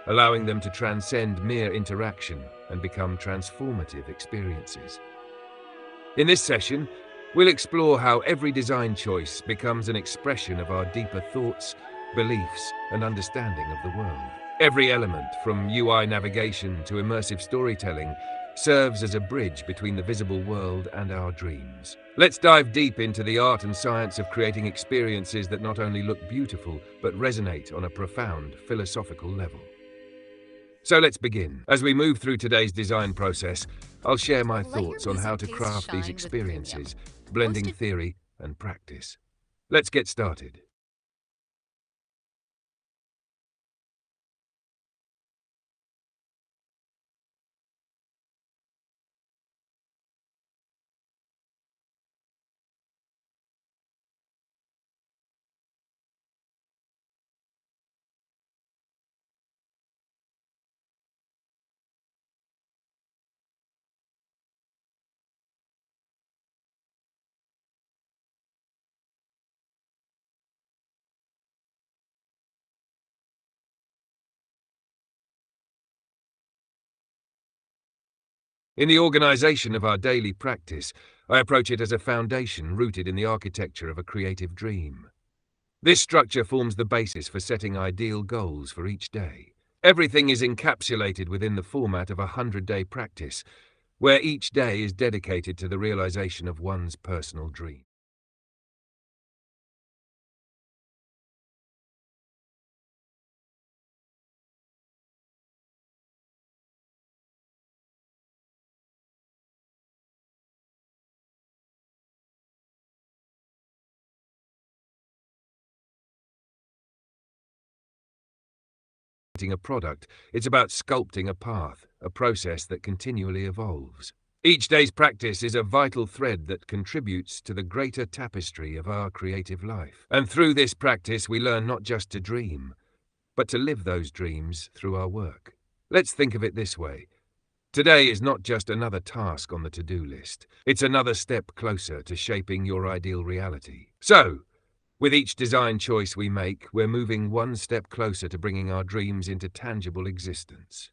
allowing them to transcend mere interaction and become transformative experiences. In this session, we'll explore how every design choice becomes an expression of our deeper thoughts, beliefs, and understanding of the world. Every element, from UI navigation to immersive storytelling, serves as a bridge between the visible world and our dreams. Let's dive deep into the art and science of creating experiences that not only look beautiful, but resonate on a profound philosophical level. So let's begin. As we move through today's design process, I'll share my thoughts on how to craft these experiences, blending theory and practice. Let's get started. In the organization of our daily practice, I approach it as a foundation rooted in the architecture of a creative dream. This structure forms the basis for setting ideal goals for each day. Everything is encapsulated within the format of a 100-day practice, where each day is dedicated to the realization of one's personal dream. A product, it's about sculpting a path, a process that continually evolves. Each day's practice is a vital thread that contributes to the greater tapestry of our creative life. And through this practice, we learn not just to dream, but to live those dreams through our work. Let's think of it this way. Today is not just another task on the to-do list. It's another step closer to shaping your ideal reality. So, with each design choice we make, we're moving one step closer to bringing our dreams into tangible existence.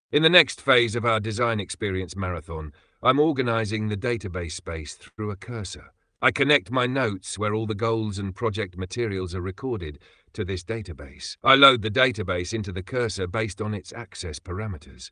In the next phase of our design experience marathon, I'm organizing the database space through a cursor. I connect my notes, where all the goals and project materials are recorded, to this database. I load the database into the cursor based on its access parameters.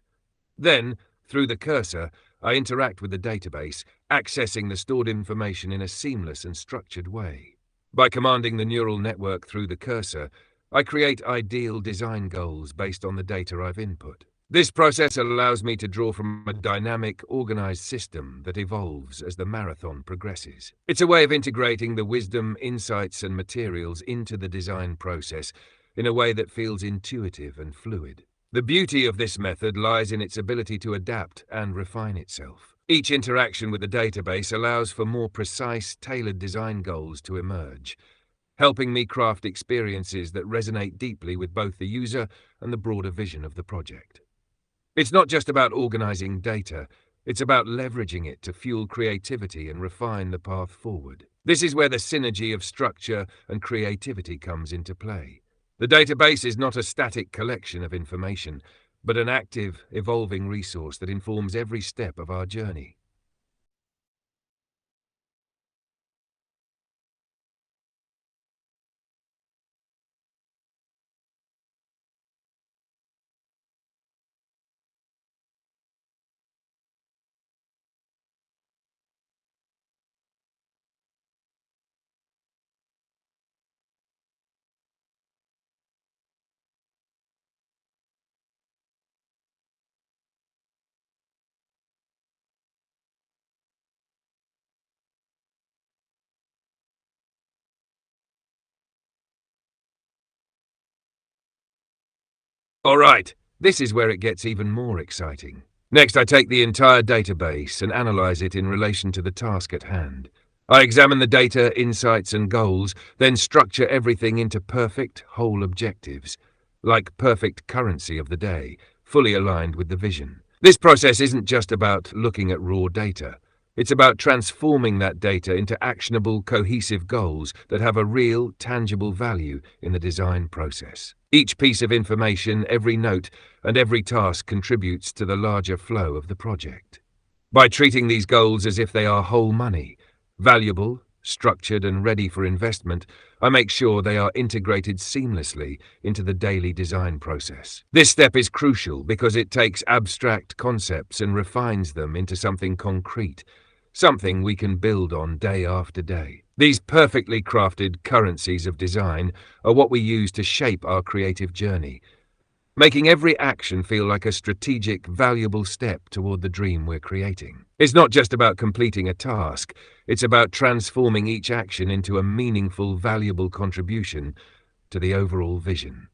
Then, through the cursor, I interact with the database, accessing the stored information in a seamless and structured way. By commanding the neural network through the cursor, I create ideal design goals based on the data I've input. This process allows me to draw from a dynamic, organized system that evolves as the marathon progresses. It's a way of integrating the wisdom, insights, and materials into the design process in a way that feels intuitive and fluid. The beauty of this method lies in its ability to adapt and refine itself. Each interaction with the database allows for more precise, tailored design goals to emerge, helping me craft experiences that resonate deeply with both the user and the broader vision of the project. It's not just about organizing data, it's about leveraging it to fuel creativity and refine the path forward. This is where the synergy of structure and creativity comes into play. The database is not a static collection of information, but an active, evolving resource that informs every step of our journey. All right, this is where it gets even more exciting. Next, I take the entire database and analyze it in relation to the task at hand. I examine the data, insights, and goals, then structure everything into perfect, whole objectives, like perfect currency of the day, fully aligned with the vision. This process isn't just about looking at raw data. It's about transforming that data into actionable, cohesive goals that have a real, tangible value in the design process. Each piece of information, every note, and every task contributes to the larger flow of the project. By treating these goals as if they are whole money, valuable, structured, and ready for investment, I make sure they are integrated seamlessly into the daily design process. This step is crucial because it takes abstract concepts and refines them into something concrete, something we can build on day after day. These perfectly crafted currencies of design are what we use to shape our creative journey, making every action feel like a strategic, valuable step toward the dream we're creating. It's not just about completing a task, it's about transforming each action into a meaningful, valuable contribution to the overall vision.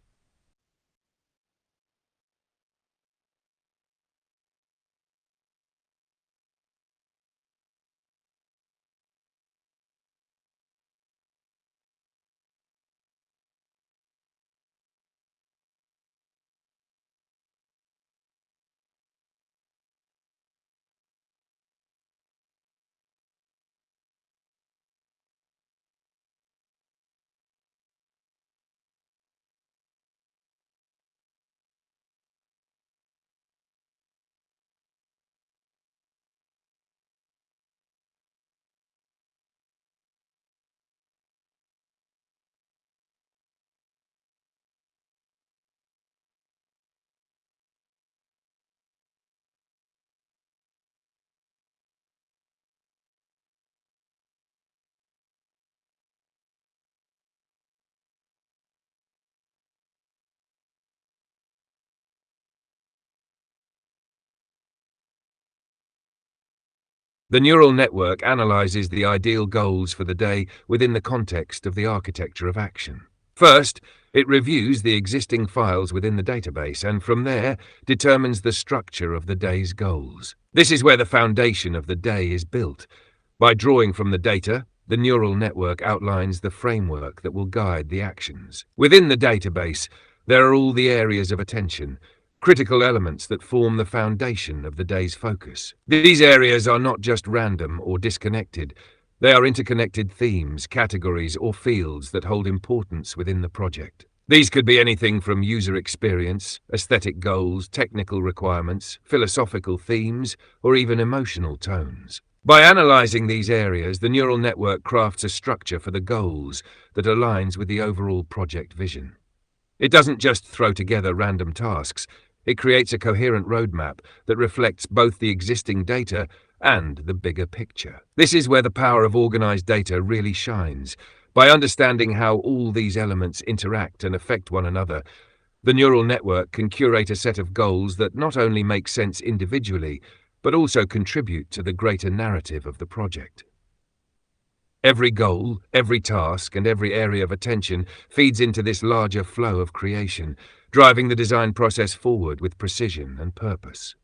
The neural network analyzes the ideal goals for the day within the context of the architecture of action. First, it reviews the existing files within the database and from there determines the structure of the day's goals. This is where the foundation of the day is built. By drawing from the data, the neural network outlines the framework that will guide the actions. Within the database, there are all the areas of attention, critical elements that form the foundation of the day's focus. These areas are not just random or disconnected. They are interconnected themes, categories, or fields that hold importance within the project. These could be anything from user experience, aesthetic goals, technical requirements, philosophical themes, or even emotional tones. By analyzing these areas, the neural network crafts a structure for the goals that aligns with the overall project vision. It doesn't just throw together random tasks. It creates a coherent roadmap that reflects both the existing data and the bigger picture. This is where the power of organized data really shines. By understanding how all these elements interact and affect one another, the neural network can curate a set of goals that not only make sense individually, but also contribute to the greater narrative of the project. Every goal, every task, and every area of attention feeds into this larger flow of creation, driving the design process forward with precision and purpose.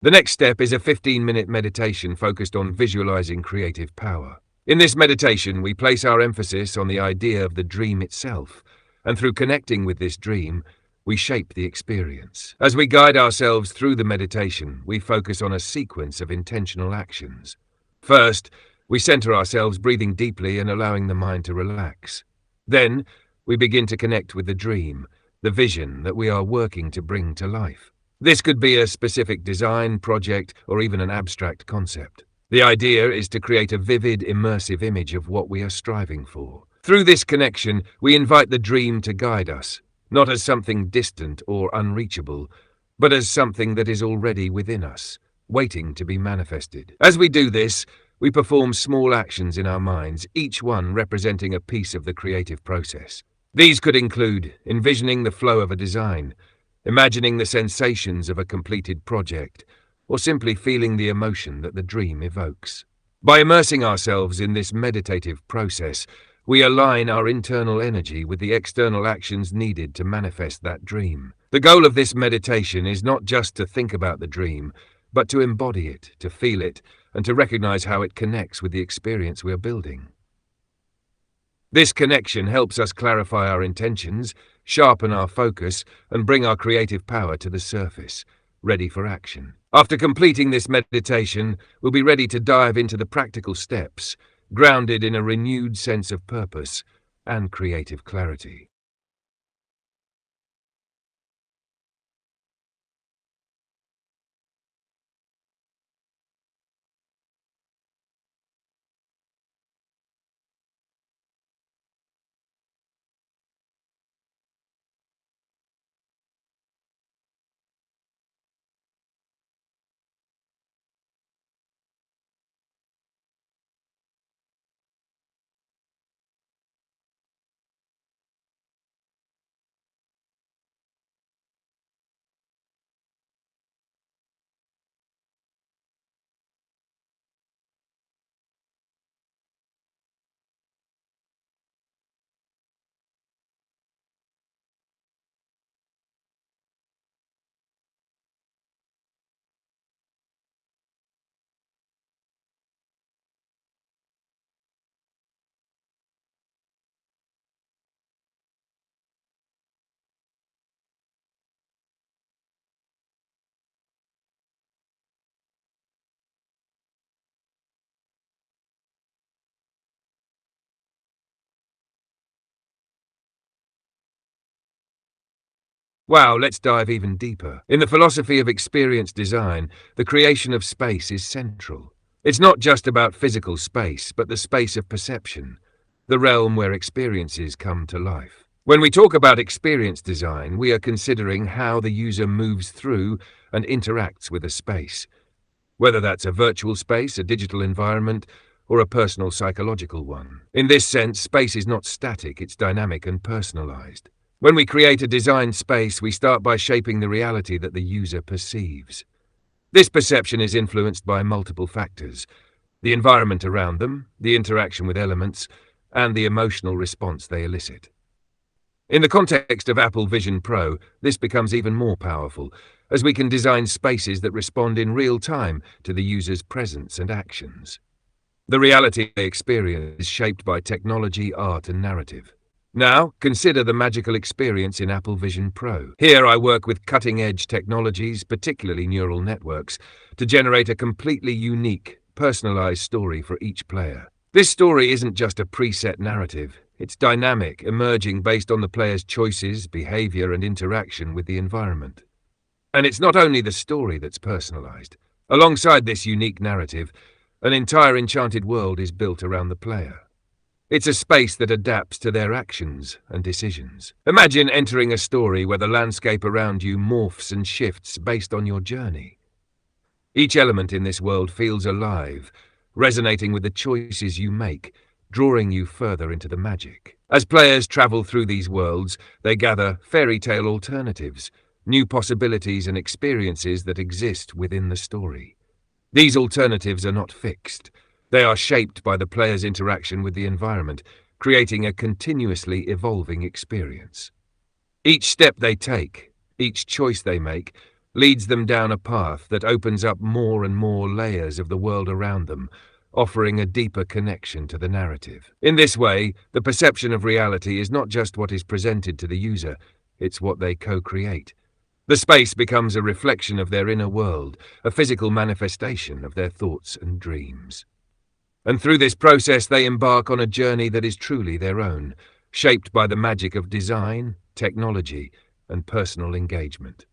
The next step is a 15-minute meditation focused on visualizing creative power. In this meditation, we place our emphasis on the idea of the dream itself, and through connecting with this dream, we shape the experience. As we guide ourselves through the meditation, we focus on a sequence of intentional actions. First, we center ourselves, breathing deeply and allowing the mind to relax. Then, we begin to connect with the dream, the vision that we are working to bring to life. This could be a specific design, project, or even an abstract concept. The idea is to create a vivid, immersive image of what we are striving for. Through this connection, we invite the dream to guide us, not as something distant or unreachable, but as something that is already within us, waiting to be manifested. As we do this, we perform small actions in our minds, each one representing a piece of the creative process. These could include envisioning the flow of a design, imagining the sensations of a completed project, or simply feeling the emotion that the dream evokes. By immersing ourselves in this meditative process, we align our internal energy with the external actions needed to manifest that dream. The goal of this meditation is not just to think about the dream, but to embody it, to feel it, and to recognize how it connects with the experience we are building. This connection helps us clarify our intentions, sharpen our focus, and bring our creative power to the surface, ready for action. After completing this meditation, we'll be ready to dive into the practical steps, grounded in a renewed sense of purpose and creative clarity. Wow, let's dive even deeper. In the philosophy of experience design, the creation of space is central. It's not just about physical space, but the space of perception, the realm where experiences come to life. When we talk about experience design, we are considering how the user moves through and interacts with a space, whether that's a virtual space, a digital environment, or a personal psychological one. In this sense, space is not static, it's dynamic and personalized. When we create a designed space, we start by shaping the reality that the user perceives. This perception is influenced by multiple factors: the environment around them, the interaction with elements, and the emotional response they elicit. In the context of Apple Vision Pro, this becomes even more powerful, as we can design spaces that respond in real time to the user's presence and actions. The reality they experience is shaped by technology, art, and narrative. Now, consider the magical experience in Apple Vision Pro. Here I work with cutting-edge technologies, particularly neural networks, to generate a completely unique, personalized story for each player. This story isn't just a preset narrative. It's dynamic, emerging based on the player's choices, behavior, and interaction with the environment. And it's not only the story that's personalized. Alongside this unique narrative, an entire enchanted world is built around the player. It's a space that adapts to their actions and decisions. Imagine entering a story where the landscape around you morphs and shifts based on your journey. Each element in this world feels alive, resonating with the choices you make, drawing you further into the magic. As players travel through these worlds, they gather fairy tale alternatives, new possibilities and experiences that exist within the story. These alternatives are not fixed. They are shaped by the player's interaction with the environment, creating a continuously evolving experience. Each step they take, each choice they make, leads them down a path that opens up more and more layers of the world around them, offering a deeper connection to the narrative. In this way, the perception of reality is not just what is presented to the user, it's what they co-create. The space becomes a reflection of their inner world, a physical manifestation of their thoughts and dreams. And through this process, they embark on a journey that is truly their own, shaped by the magic of design, technology, and personal engagement.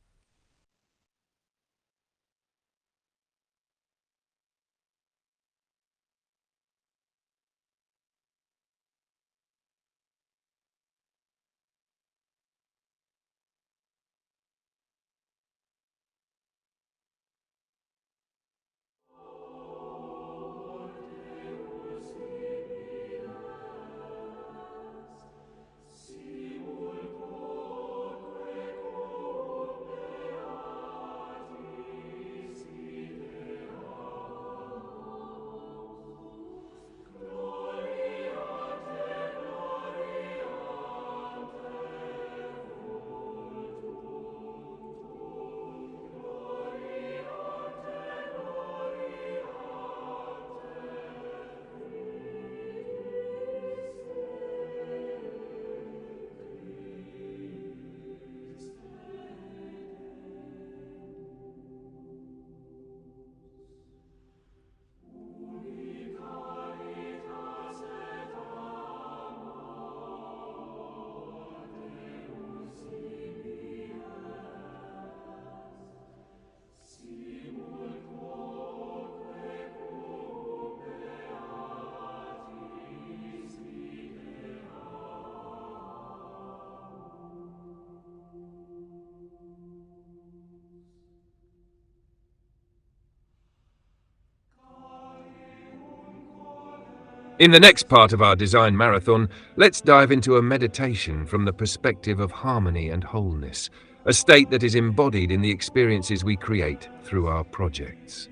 In the next part of our design marathon, let's dive into a meditation from the perspective of harmony and wholeness, a state that is embodied in the experiences we create through our projects.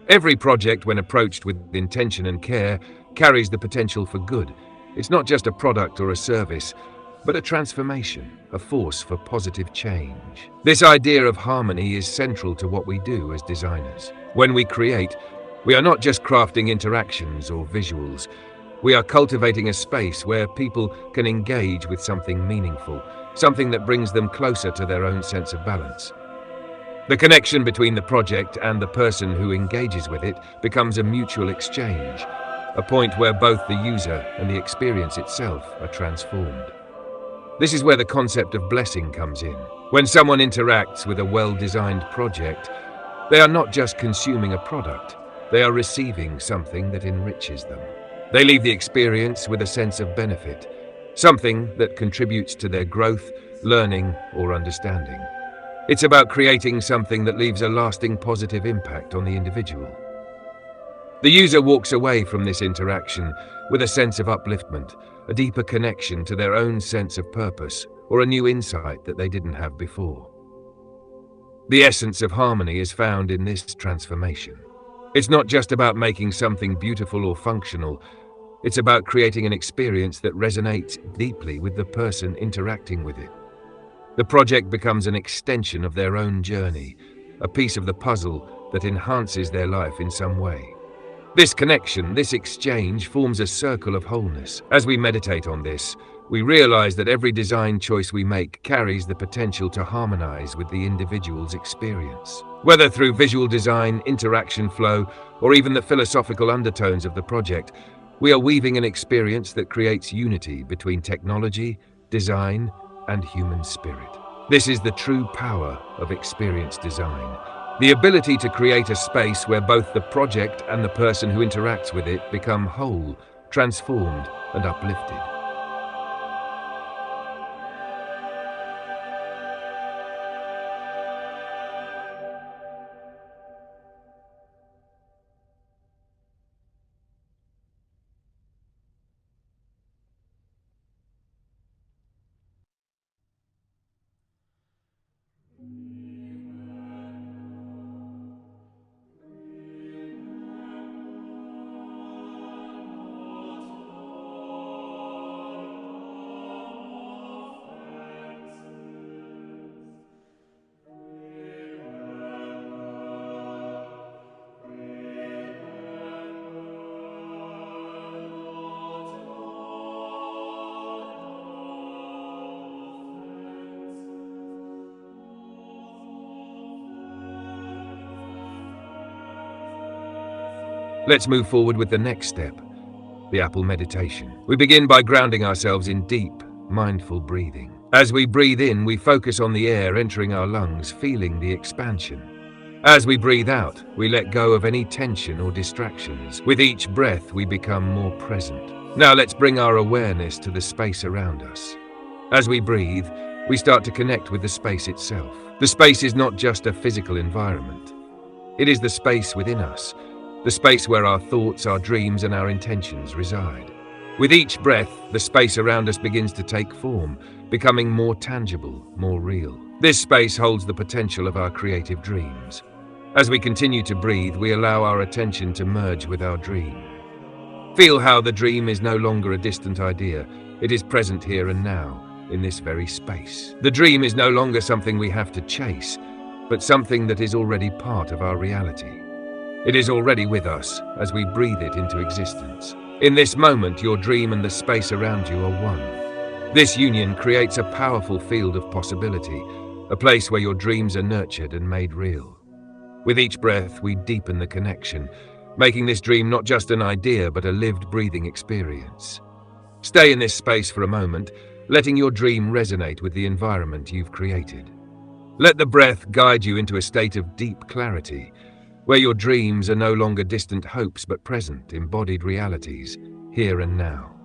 Every project, when approached with intention and care, carries the potential for good. It's not just a product or a service, but a transformation, a force for positive change. This idea of harmony is central to what we do as designers. When we create, we are not just crafting interactions or visuals. We are cultivating a space where people can engage with something meaningful, something that brings them closer to their own sense of balance. The connection between the project and the person who engages with it becomes a mutual exchange, a point where both the user and the experience itself are transformed. This is where the concept of blessing comes in. When someone interacts with a well-designed project, they are not just consuming a product, they are receiving something that enriches them. They leave the experience with a sense of benefit, something that contributes to their growth, learning, or understanding. It's about creating something that leaves a lasting positive impact on the individual. The user walks away from this interaction with a sense of upliftment, a deeper connection to their own sense of purpose, or a new insight that they didn't have before. The essence of harmony is found in this transformation. It's not just about making something beautiful or functional, it's about creating an experience that resonates deeply with the person interacting with it. The project becomes an extension of their own journey, a piece of the puzzle that enhances their life in some way. This connection, this exchange, forms a circle of wholeness. As we meditate on this, we realize that every design choice we make carries the potential to harmonize with the individual's experience. Whether through visual design, interaction flow, or even the philosophical undertones of the project, we are weaving an experience that creates unity between technology, design, and human spirit. This is the true power of experience design. The ability to create a space where both the project and the person who interacts with it become whole, transformed, and uplifted. Let's move forward with the next step, the Apple meditation. We begin by grounding ourselves in deep, mindful breathing. As we breathe in, we focus on the air entering our lungs, feeling the expansion. As we breathe out, we let go of any tension or distractions. With each breath, we become more present. Now let's bring our awareness to the space around us. As we breathe, we start to connect with the space itself. The space is not just a physical environment. It is the space within us, the space where our thoughts, our dreams, and our intentions reside. With each breath, the space around us begins to take form, becoming more tangible, more real. This space holds the potential of our creative dreams. As we continue to breathe, we allow our attention to merge with our dream. Feel how the dream is no longer a distant idea. It is present here and now, in this very space. The dream is no longer something we have to chase, but something that is already part of our reality. It is already with us as we breathe it into existence. In this moment, your dream and the space around you are one. This union creates a powerful field of possibility, a place where your dreams are nurtured and made real. With each breath, we deepen the connection, making this dream not just an idea, but a lived, breathing experience. Stay in this space for a moment, letting your dream resonate with the environment you've created. Let the breath guide you into a state of deep clarity, where your dreams are no longer distant hopes but present, embodied realities, here and now.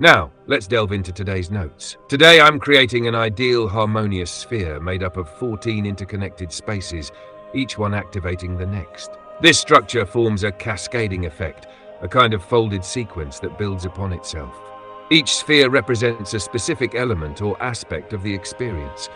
Now, let's delve into today's notes. Today I'm creating an ideal harmonious sphere made up of 14 interconnected spaces, each one activating the next. This structure forms a cascading effect, a kind of folded sequence that builds upon itself. Each sphere represents a specific element or aspect of the experience,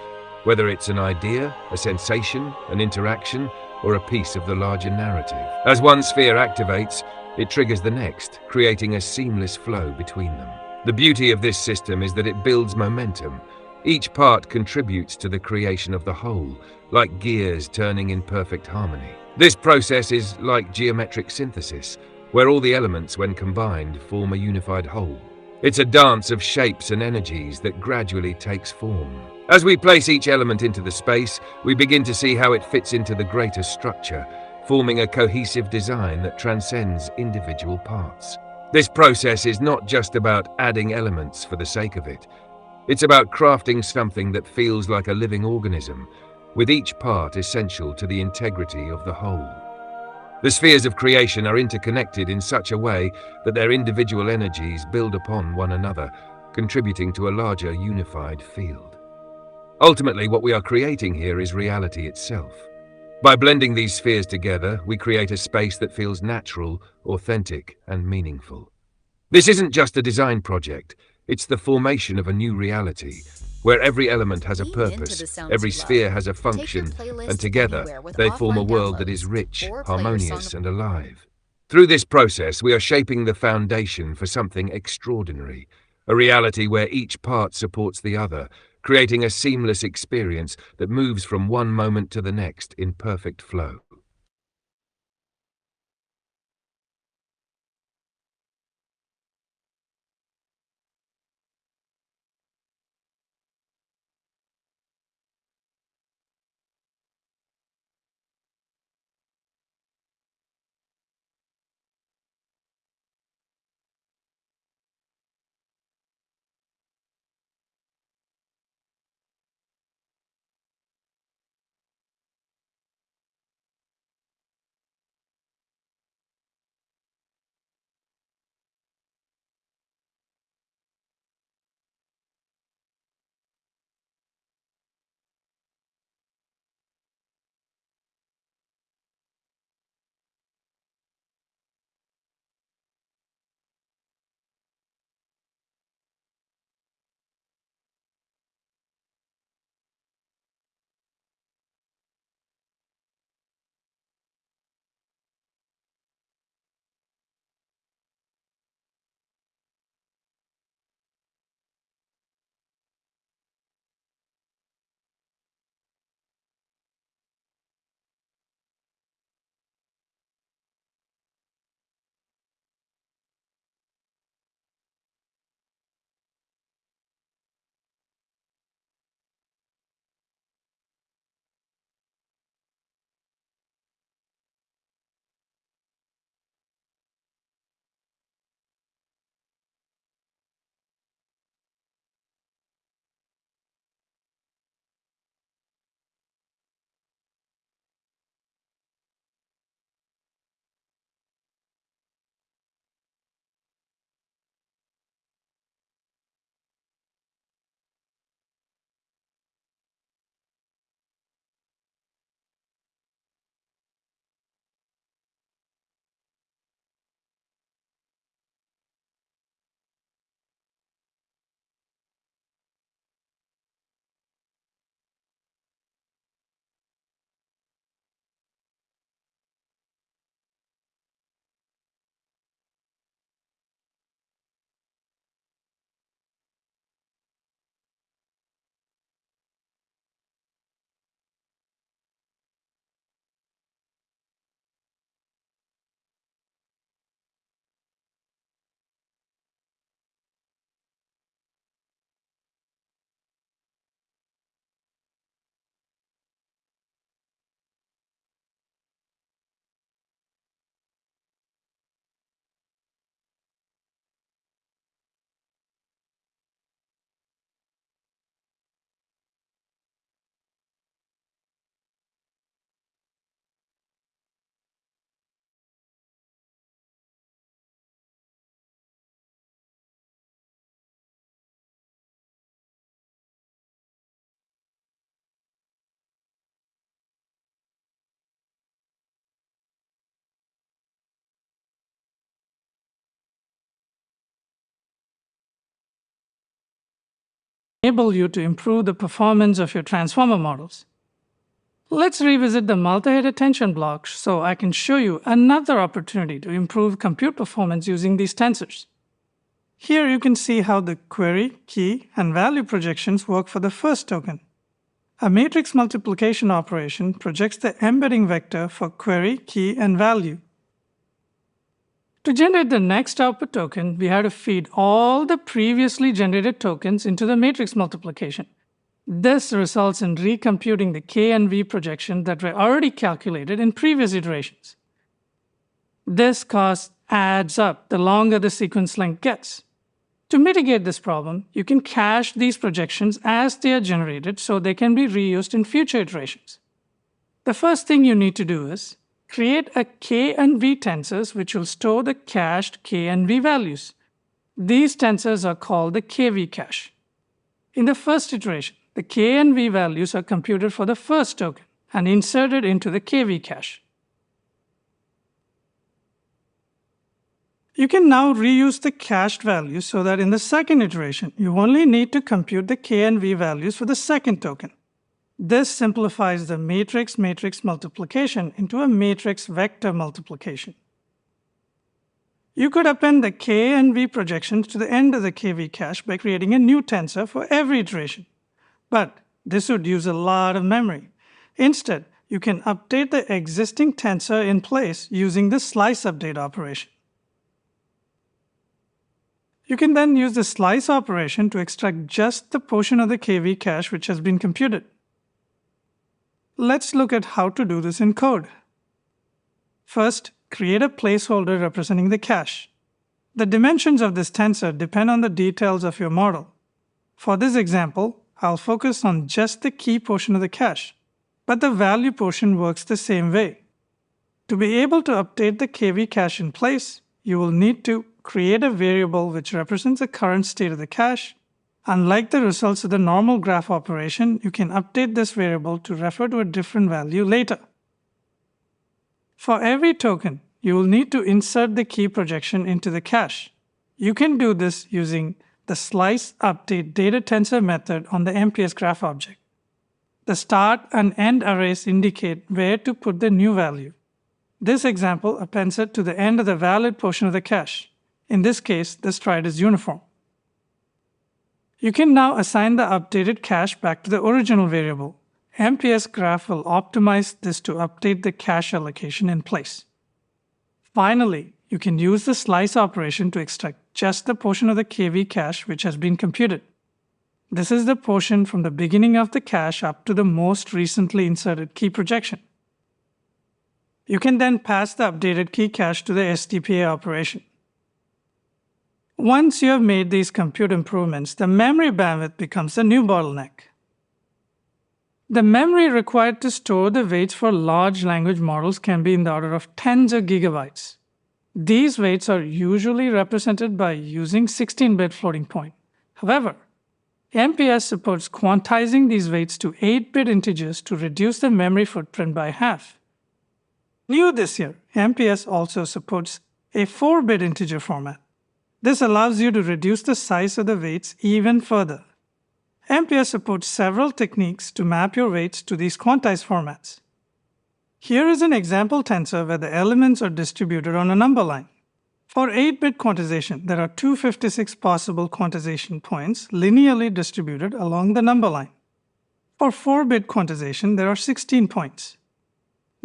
whether it's an idea, a sensation, an interaction, or a piece of the larger narrative. As one sphere activates, it triggers the next, creating a seamless flow between them. The beauty of this system is that it builds momentum. Each part contributes to the creation of the whole, like gears turning in perfect harmony. This process is like geometric synthesis, where all the elements, when combined, form a unified whole. It's a dance of shapes and energies that gradually takes form. As we place each element into the space, we begin to see how it fits into the greater structure, forming a cohesive design that transcends individual parts. This process is not just about adding elements for the sake of it. It's about crafting something that feels like a living organism, with each part essential to the integrity of the whole. The spheres of creation are interconnected in such a way that their individual energies build upon one another, contributing to a larger unified field. Ultimately, what we are creating here is reality itself. By blending these spheres together, we create a space that feels natural, authentic, and meaningful. This isn't just a design project, it's the formation of a new reality, where every element has a purpose, every sphere has a function, and together they form a world that is rich, harmonious, and alive. Through this process, we are shaping the foundation for something extraordinary, a reality where each part supports the other, creating a seamless experience that moves from one moment to the next in perfect flow. enable you to improve the performance of your transformer models. Let's revisit the multi-head attention block so I can show you another opportunity to improve compute performance using these tensors. Here you can see how the query, key, and value projections work for the first token. A matrix multiplication operation projects the embedding vector for query, key, and value. To generate the next output token, we have to feed all the previously generated tokens into the matrix multiplication. This results in recomputing the K and V projections that were already calculated in previous iterations. This cost adds up the longer the sequence length gets. To mitigate this problem, you can cache these projections as they are generated so they can be reused in future iterations. The first thing you need to do is create a K and V tensors which will store the cached K and V values. These tensors are called the KV cache. In the first iteration, the K and V values are computed for the first token and inserted into the KV cache. You can now reuse the cached values so that in the second iteration, you only need to compute the K and V values for the second token. This simplifies the matrix-matrix multiplication into a matrix-vector multiplication. You could append the K and V projections to the end of the KV cache by creating a new tensor for every iteration. But this would use a lot of memory. Instead, you can update the existing tensor in place using the slice update operation. You can then use the slice operation to extract just the portion of the KV cache which has been computed. Let's look at how to do this in code. First, create a placeholder representing the cache. The dimensions of this tensor depend on the details of your model. For this example, I'll focus on just the key portion of the cache, but the value portion works the same way. To be able to update the KV cache in place, you will need to create a variable which represents the current state of the cache. Unlike the results of the normal graph operation, you can update this variable to refer to a different value later. For every token, you will need to insert the key projection into the cache. You can do this using the slice update data tensor method on the MPS graph object. The start and end arrays indicate where to put the new value. This example appends it to the end of the valid portion of the cache. In this case, the stride is uniform. You can now assign the updated cache back to the original variable. MPS graph will optimize this to update the cache allocation in place. Finally, you can use the slice operation to extract just the portion of the KV cache which has been computed. This is the portion from the beginning of the cache up to the most recently inserted key projection. You can then pass the updated key cache to the STPA operation. Once you have made these compute improvements, the memory bandwidth becomes the new bottleneck. The memory required to store the weights for large language models can be in the order of tens of gigabytes. These weights are usually represented by using 16-bit floating point. However, MPS supports quantizing these weights to 8-bit integers to reduce the memory footprint by half. New this year, MPS also supports a 4-bit integer format. This allows you to reduce the size of the weights even further. MPS supports several techniques to map your weights to these quantized formats. Here is an example tensor where the elements are distributed on a number line. For 8-bit quantization, there are 256 possible quantization points linearly distributed along the number line. For 4-bit quantization, there are 16 points.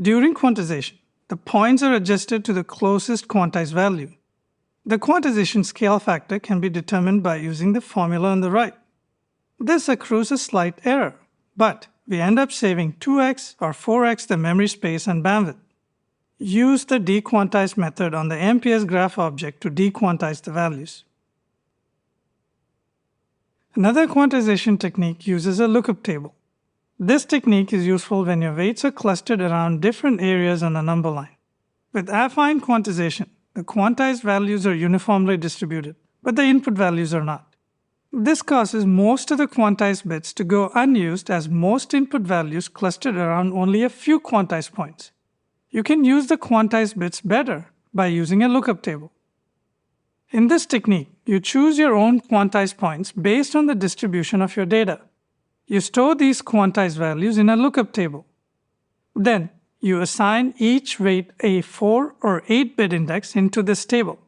During quantization, the points are adjusted to the closest quantized value. The quantization scale factor can be determined by using the formula on the right. This accrues a slight error, but we end up saving 2x or 4x the memory space and bandwidth. Use the dequantize method on the MPS graph object to dequantize the values. Another quantization technique uses a lookup table. This technique is useful when your weights are clustered around different areas on a number line. With affine quantization, the quantized values are uniformly distributed, but the input values are not. This causes most of the quantized bits to go unused as most input values clustered around only a few quantized points. You can use the quantized bits better by using a lookup table. In this technique, you choose your own quantized points based on the distribution of your data. You store these quantized values in a lookup table. Then, you assign each weight a 4 or 8-bit index into this table.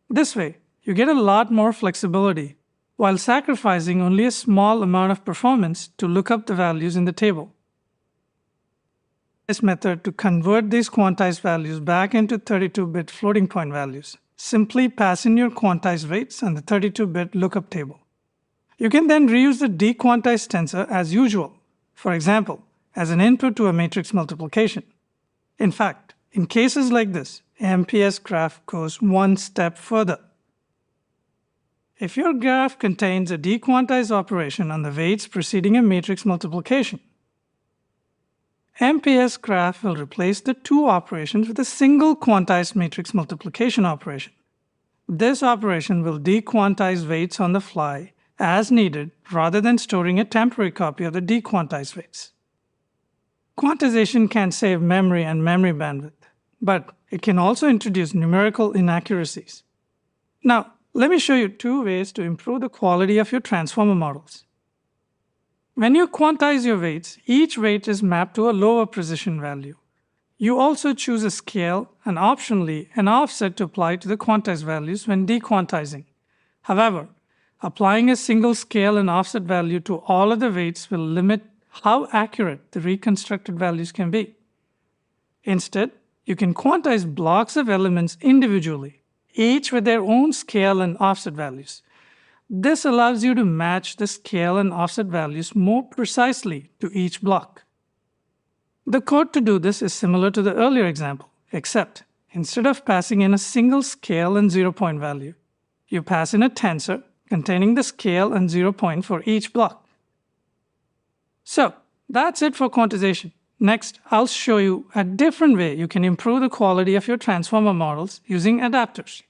This way, you get a lot more flexibility while sacrificing only a small amount of performance to look up the values in the table. This method to convert these quantized values back into 32-bit floating point values. Simply pass in your quantized weights and the 32-bit lookup table. You can then reuse the dequantized tensor as usual, for example, as an input to a matrix multiplication. In fact, in cases like this, MPS graph goes one step further. If your graph contains a dequantized operation on the weights preceding a matrix multiplication, MPS graph will replace the two operations with a single quantized matrix multiplication operation. This operation will dequantize weights on the fly as needed rather than storing a temporary copy of the dequantized weights. Quantization can save memory and memory bandwidth, but it can also introduce numerical inaccuracies. Now, let me show you two ways to improve the quality of your transformer models. When you quantize your weights, each weight is mapped to a lower precision value. You also choose a scale and optionally an offset to apply to the quantized values when dequantizing. However, applying a single scale and offset value to all of the weights will limit how accurate the reconstructed values can be. Instead, you can quantize blocks of elements individually, each with their own scale and offset values. This allows you to match the scale and offset values more precisely to each block. The code to do this is similar to the earlier example, except instead of passing in a single scale and 0-point value, you pass in a tensor containing the scale and 0-point for each block. So, that's it for quantization. Next, I'll show you a different way you can improve the quality of your transformer models using adapters.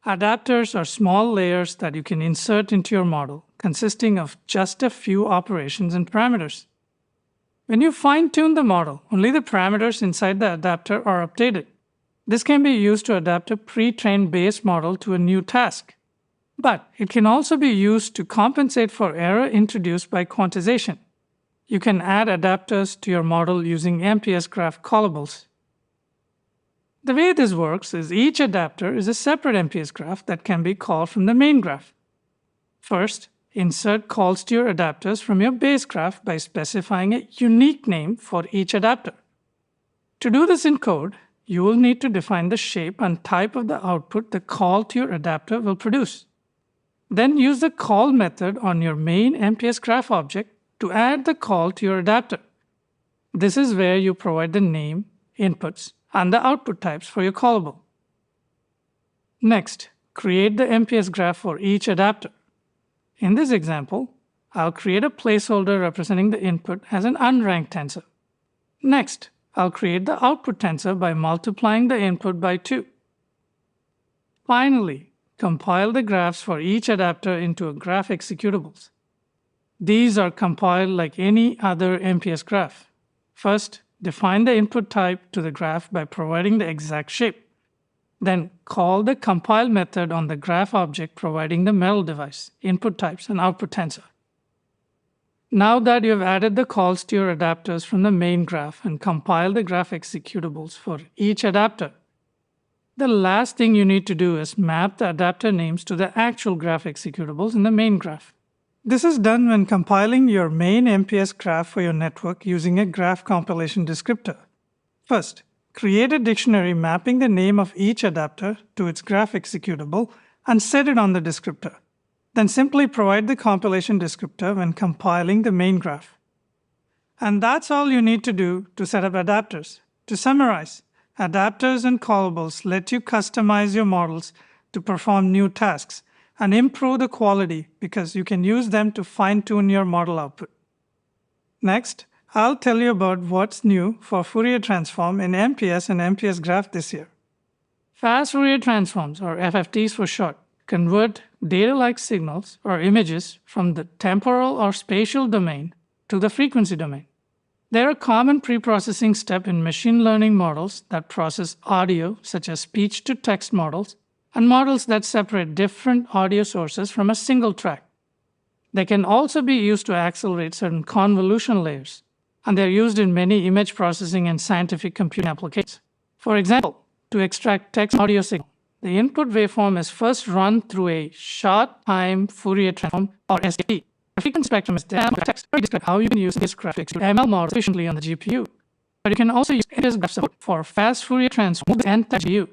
Adapters are small layers that you can insert into your model, consisting of just a few operations and parameters. When you fine-tune the model, only the parameters inside the adapter are updated. This can be used to adapt a pre-trained base model to a new task. But it can also be used to compensate for error introduced by quantization. You can add adapters to your model using MPS graph callables. The way this works is each adapter is a separate MPS graph that can be called from the main graph. First, insert calls to your adapters from your base graph by specifying a unique name for each adapter. To do this in code, you will need to define the shape and type of the output the call to your adapter will produce. Then use the call method on your main MPS graph object to add the call to your adapter. This is where you provide the name, inputs, and the output types for your callable. Next, create the MPS graph for each adapter. In this example, I'll create a placeholder representing the input as an unranked tensor. Next, I'll create the output tensor by multiplying the input by 2. Finally, compile the graphs for each adapter into a graph executables. These are compiled like any other MPS graph. First, define the input type to the graph by providing the exact shape. Then call the compile method on the graph object providing the metal device, input types, and output tensor. Now that you have added the calls to your adapters from the main graph and compiled the graph executables for each adapter, the last thing you need to do is map the adapter names to the actual graph executables in the main graph. This is done when compiling your main MPS graph for your network using a graph compilation descriptor. First, create a dictionary mapping the name of each adapter to its graph executable and set it on the descriptor. Then simply provide the compilation descriptor when compiling the main graph. And that's all you need to do to set up adapters. To summarize, adapters and callables let you customize your models to perform new tasks and improve the quality because you can use them to fine-tune your model output. Next, I'll tell you about what's new for Fourier transform in MPS and MPS graph this year. Fast Fourier transforms, or FFTs for short, convert data-like signals or images from the temporal or spatial domain to the frequency domain. They're a common pre-processing step in machine learning models that process audio, such as speech-to-text models, and models that separate different audio sources from a single track. They can also be used to accelerate certain convolution layers, and they're used in many image processing and scientific computing applications. For example, to extract text and audio signal, the input waveform is first run through a short-time Fourier transform, or SFT. The frequency spectrum is then text to describe how you can use this graph to execute ML models efficiently on the GPU. But you can also use MPS graph support for fast Fourier transform and the GPU.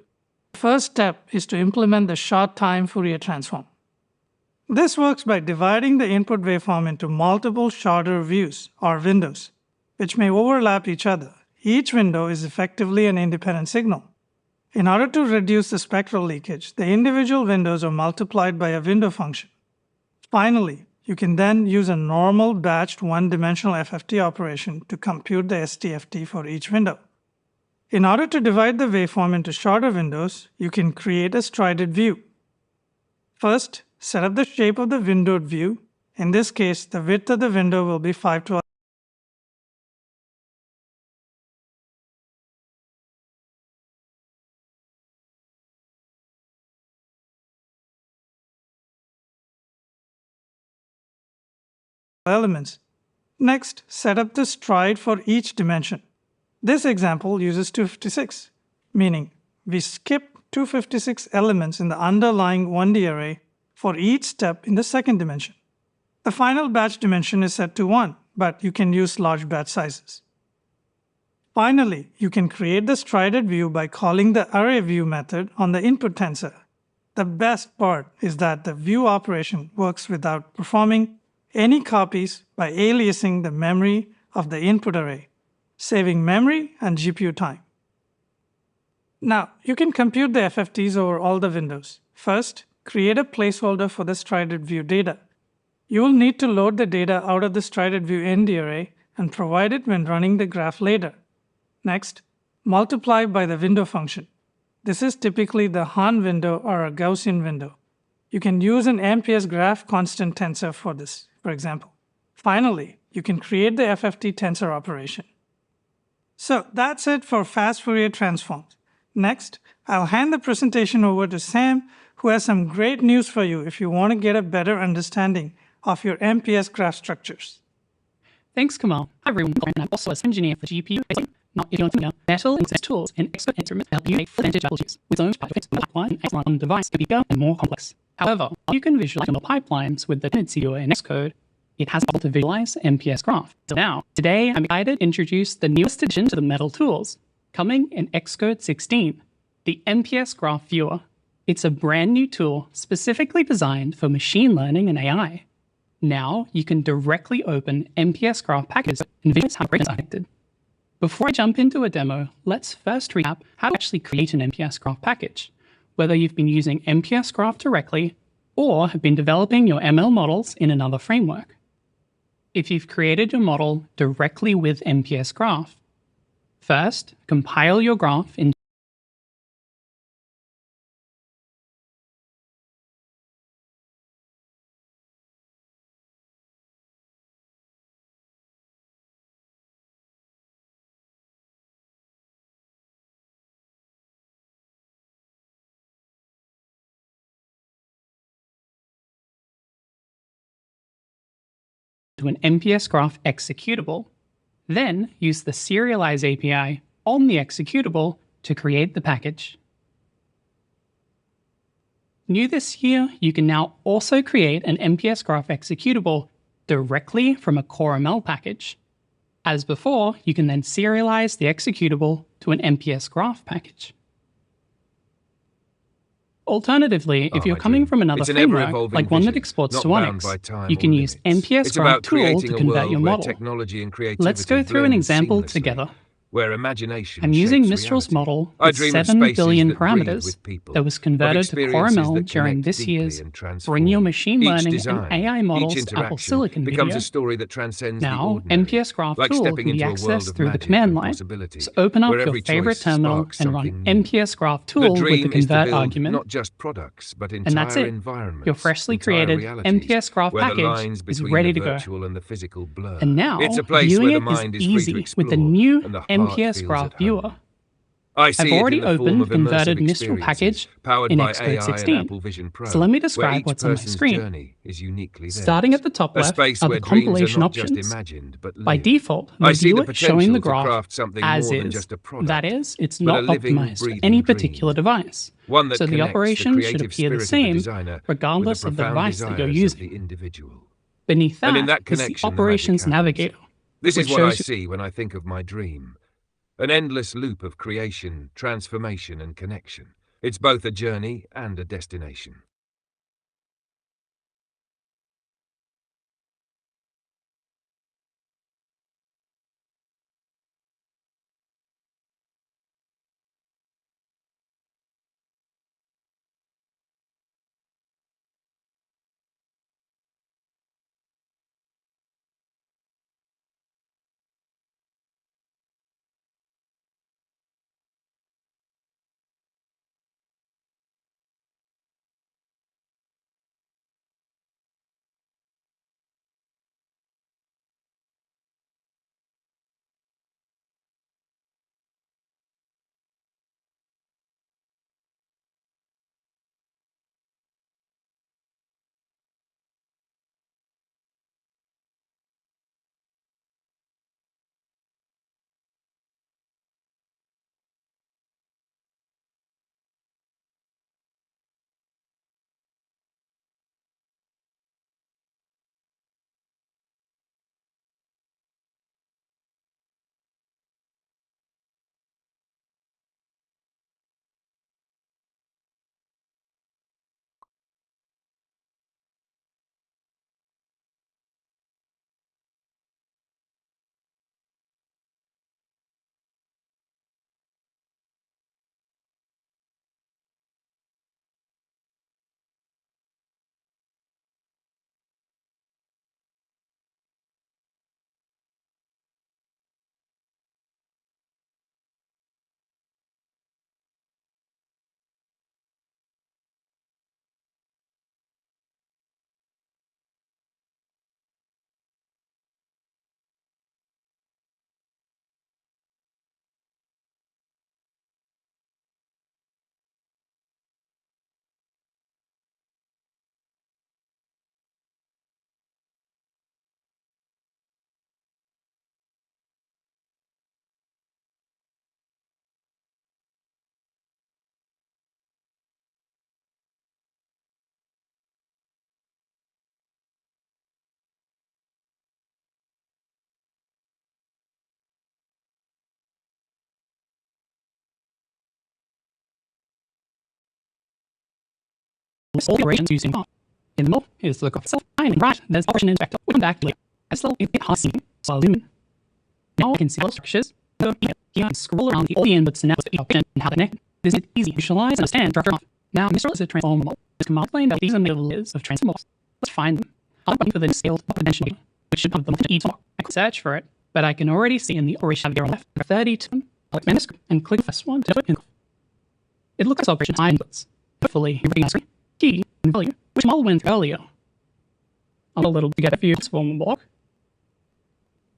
The first step is to implement the short-time Fourier transform. This works by dividing the input waveform into multiple shorter views, or windows, which may overlap each other. Each window is effectively an independent signal. In order to reduce the spectral leakage, the individual windows are multiplied by a window function. Finally, you can then use a normal batched one-dimensional FFT operation to compute the STFT for each window. In order to divide the waveform into shorter windows, you can create a strided view. First, set up the shape of the windowed view. In this case, the width of the window will be 512 elements. Next, set up the stride for each dimension. This example uses 256, meaning we skip 256 elements in the underlying 1D array for each step in the second dimension. The final batch dimension is set to 1, but you can use large batch sizes. Finally, you can create the strided view by calling the arrayView method on the input tensor. The best part is that the view operation works without performing any copies by aliasing the memory of the input array, saving memory and GPU time. Now, you can compute the FFTs over all the windows. First, create a placeholder for the strided view data. You will need to load the data out of the strided view ND array and provide it when running the graph later. Next, multiply by the window function. This is typically the Hahn window or a Gaussian window. You can use an MPS graph constant tensor for this, for example. Finally, you can create the FFT tensor operation. So that's it for fast Fourier transforms. Next, I'll hand the presentation over to Sam, who has some great news for you if you want to get a better understanding of your MPS graph structures. Thanks, Kamal. Hi, everyone. I'm also an engineer for GPU, not metal and tools and expert instruments help you make full-advantage applications with own pipeline and on device can be bigger and more complex. However, you can visualize the pipelines with the dependency viewer in Xcode. It has able to visualize MPS graph. So now, today I'm excited to introduce the newest addition to the metal tools, coming in Xcode 16, the MPS graph viewer. It's a brand new tool specifically designed for machine learning and AI. Now you can directly open MPS graph packages and visualize how breakdowns are connected. Before I jump into a demo, let's first recap how to actually create an MPS graph package, whether you've been using MPS graph directly or have been developing your ML models in another framework. If you've created your model directly with MPS graph, first compile your graph into an MPS graph executable, then use the serialize API on the executable to create the package. New this year, you can now also create an MPS graph executable directly from a Core ML package. As before, you can then serialize the executable to an MPS graph package. Alternatively, if you're coming from another framework, like one that exports to 1x, you can use MPS graph tool to convert your model. Let's go through an example together. Where imagination I'm using shapes Mistral's reality. model I with dream of 7 spaces billion that breathe parameters with people, that was of converted to Core experiences ML that during connect this deeply year's and Bring Your transform. Machine Each Learning design, and AI Models each to Apple interaction Silicon becomes video. a story that transcends the Now, ordinary, MPS graph like tool stepping can be into a world accessed of through the magic command and line. possibility, So open up where your every favorite choice terminal sparks and run something new. MPS graph The tool with dream the is to convert build argument. not just products, but And that's entire it. environments, Your freshly entire created realities, MPS graph where the package lines is between ready the to go. virtual and the physical blur. And now, It's a place viewing where the it is mind is free to easy explore with the new and the heart MPS feels graph at home. viewer. I see I've it in already the form opened of Converted immersive Mistral experiences package powered in by Xcode AI and 16. Apple Vision Pro, So let me where describe each what's on my person's screen. journey is uniquely theirs. Starting at the top A left space are where the dreams are compilation not just options. imagined, but By lived. default, I the see view the is showing the potential to graph craft something as more than is. just a product, That is, it's but not a living, optimized for breathing any dream. particular device. One that So the connects operation the should creative appear the spirit of the same designer regardless with of the the profound device that you're desires of using. the individual. Beneath And in that that is the connection, the magic Operations happens. Navigator, This which is what I shows you see when I think of my dream. An endless loop of creation, transformation, and connection. It's both a journey and a destination. all the operations using R. In the middle is the graph itself, and right there's the operation inspector. We'll come back later. As well, it's a bit hard to see, so I'll zoom in. Now I can see all the structures. So here I can scroll around all the inputs and outputs of each operation and how they connect. This is easy to visualize and understand structure off. Now, Mistral is a transformable. This command explained that these are middle layers of transformables. Let's find them. I'll look for the scaled potential, which should have them each block. I can search for it, but I can already see in the operation navigator on the left, there are 32. I'll expand the screen and click the first one to open. It looks like operation high inputs. Hopefully, you're reading my screen. Key and value, which model went through earlier. I'll a little to get a few transform block.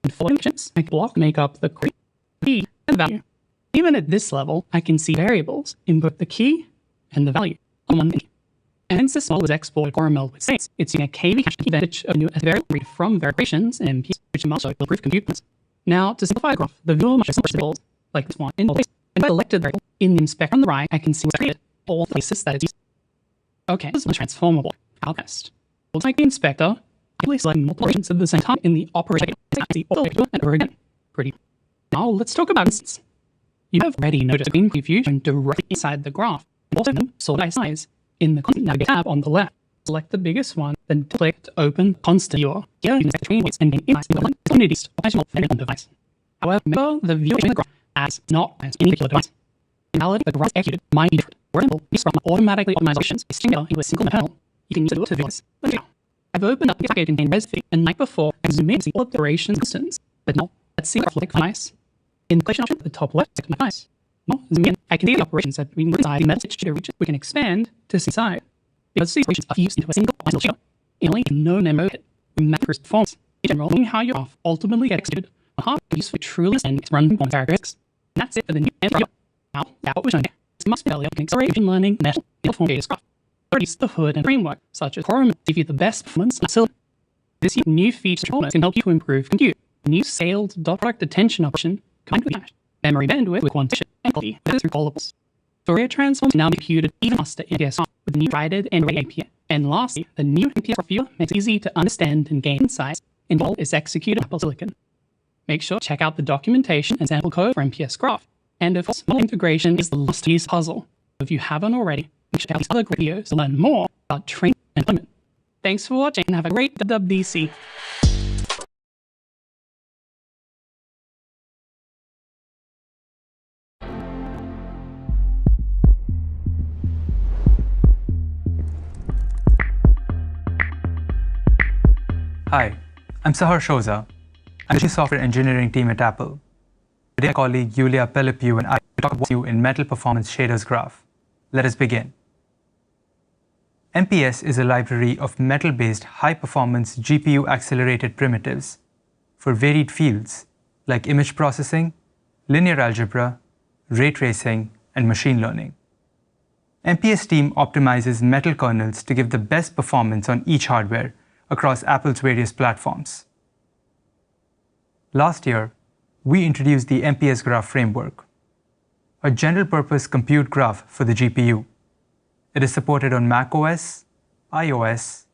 And following actions, make block make up the key and value. Even at this level, I can see variables in both the key and the value on one menu. And since this model was exported or ML with states, it's using a KV cache advantage of new variable read from variations and MPs, which must show proof compute points. Now, to simplify the graph, the viewer must just symbols like this one in all place. And by selected variable in the inspector on the right, I can see what's created, all the places that it's used. Okay, this is transformable. I'll test. We'll take the inspector. I select multiple operations at the same time in the operation. I see all and over again. Pretty. Now let's talk about instance. You have already noticed a green preview shown directly inside the graph. Also, sort by size. In the Constant Navigator tab on the left, select the biggest one, then click to open Constant Viewer. Here you can set between weights and insights in the line. It's only these operational for any device. However, remember the viewer in the graph as not as any particular device. In reality, the graph executed might be different. For example, this graph automatically optimizations is singular into a single kernel. You can use it to visualize. I've opened up the package contained ResView, and like before, I can zoom in and see all of the operations instance. But now, let's see the graph like nice. In the question option at the top left, select my nice. Now, zoom in, I can see the operations that we inside the message to region. We can expand to see side. Because these operations are fused into a single sheet, in only no memo hit, we map first performance. In general, knowing how your graph ultimately gets executed on hard is useful to truly understand its runtime characteristics. And that's it for the new and Now, that what we're showing here is much earlier can accelerate machine learning and natural form data graph. Use the hood and framework, such as Quorum, to give you the best performance on silicon. This new feature can help you to improve compute. New scaled dot product attention option combined with cache, memory bandwidth with quantification, and quality through callables. Fourier transforms now be computed even faster in MPS with the new guided and array API. And lastly, the new MPS viewer makes it easy to understand and gain insights in what is executed on silicon. Make sure to check out the documentation and sample code for MPS graph. And of course, model integration is the last piece of the puzzle. If you haven't already, check out these other great videos to learn more about training and deployment. Thanks for watching and have a great WWDC. Hi, I'm Sahar Shoza. I'm the software engineering team at Apple. Today, my colleague Yulia Pelipiu and I will talk about you in Metal Performance Shaders Graph. Let us begin. MPS is a library of metal-based high-performance GPU-accelerated primitives for varied fields like image processing, linear algebra, ray tracing, and machine learning. MPS team optimizes metal kernels to give the best performance on each hardware across Apple's various platforms. Last year, we introduced the MPS graph framework, a general-purpose compute graph for the GPU. It is supported on macOS, iOS,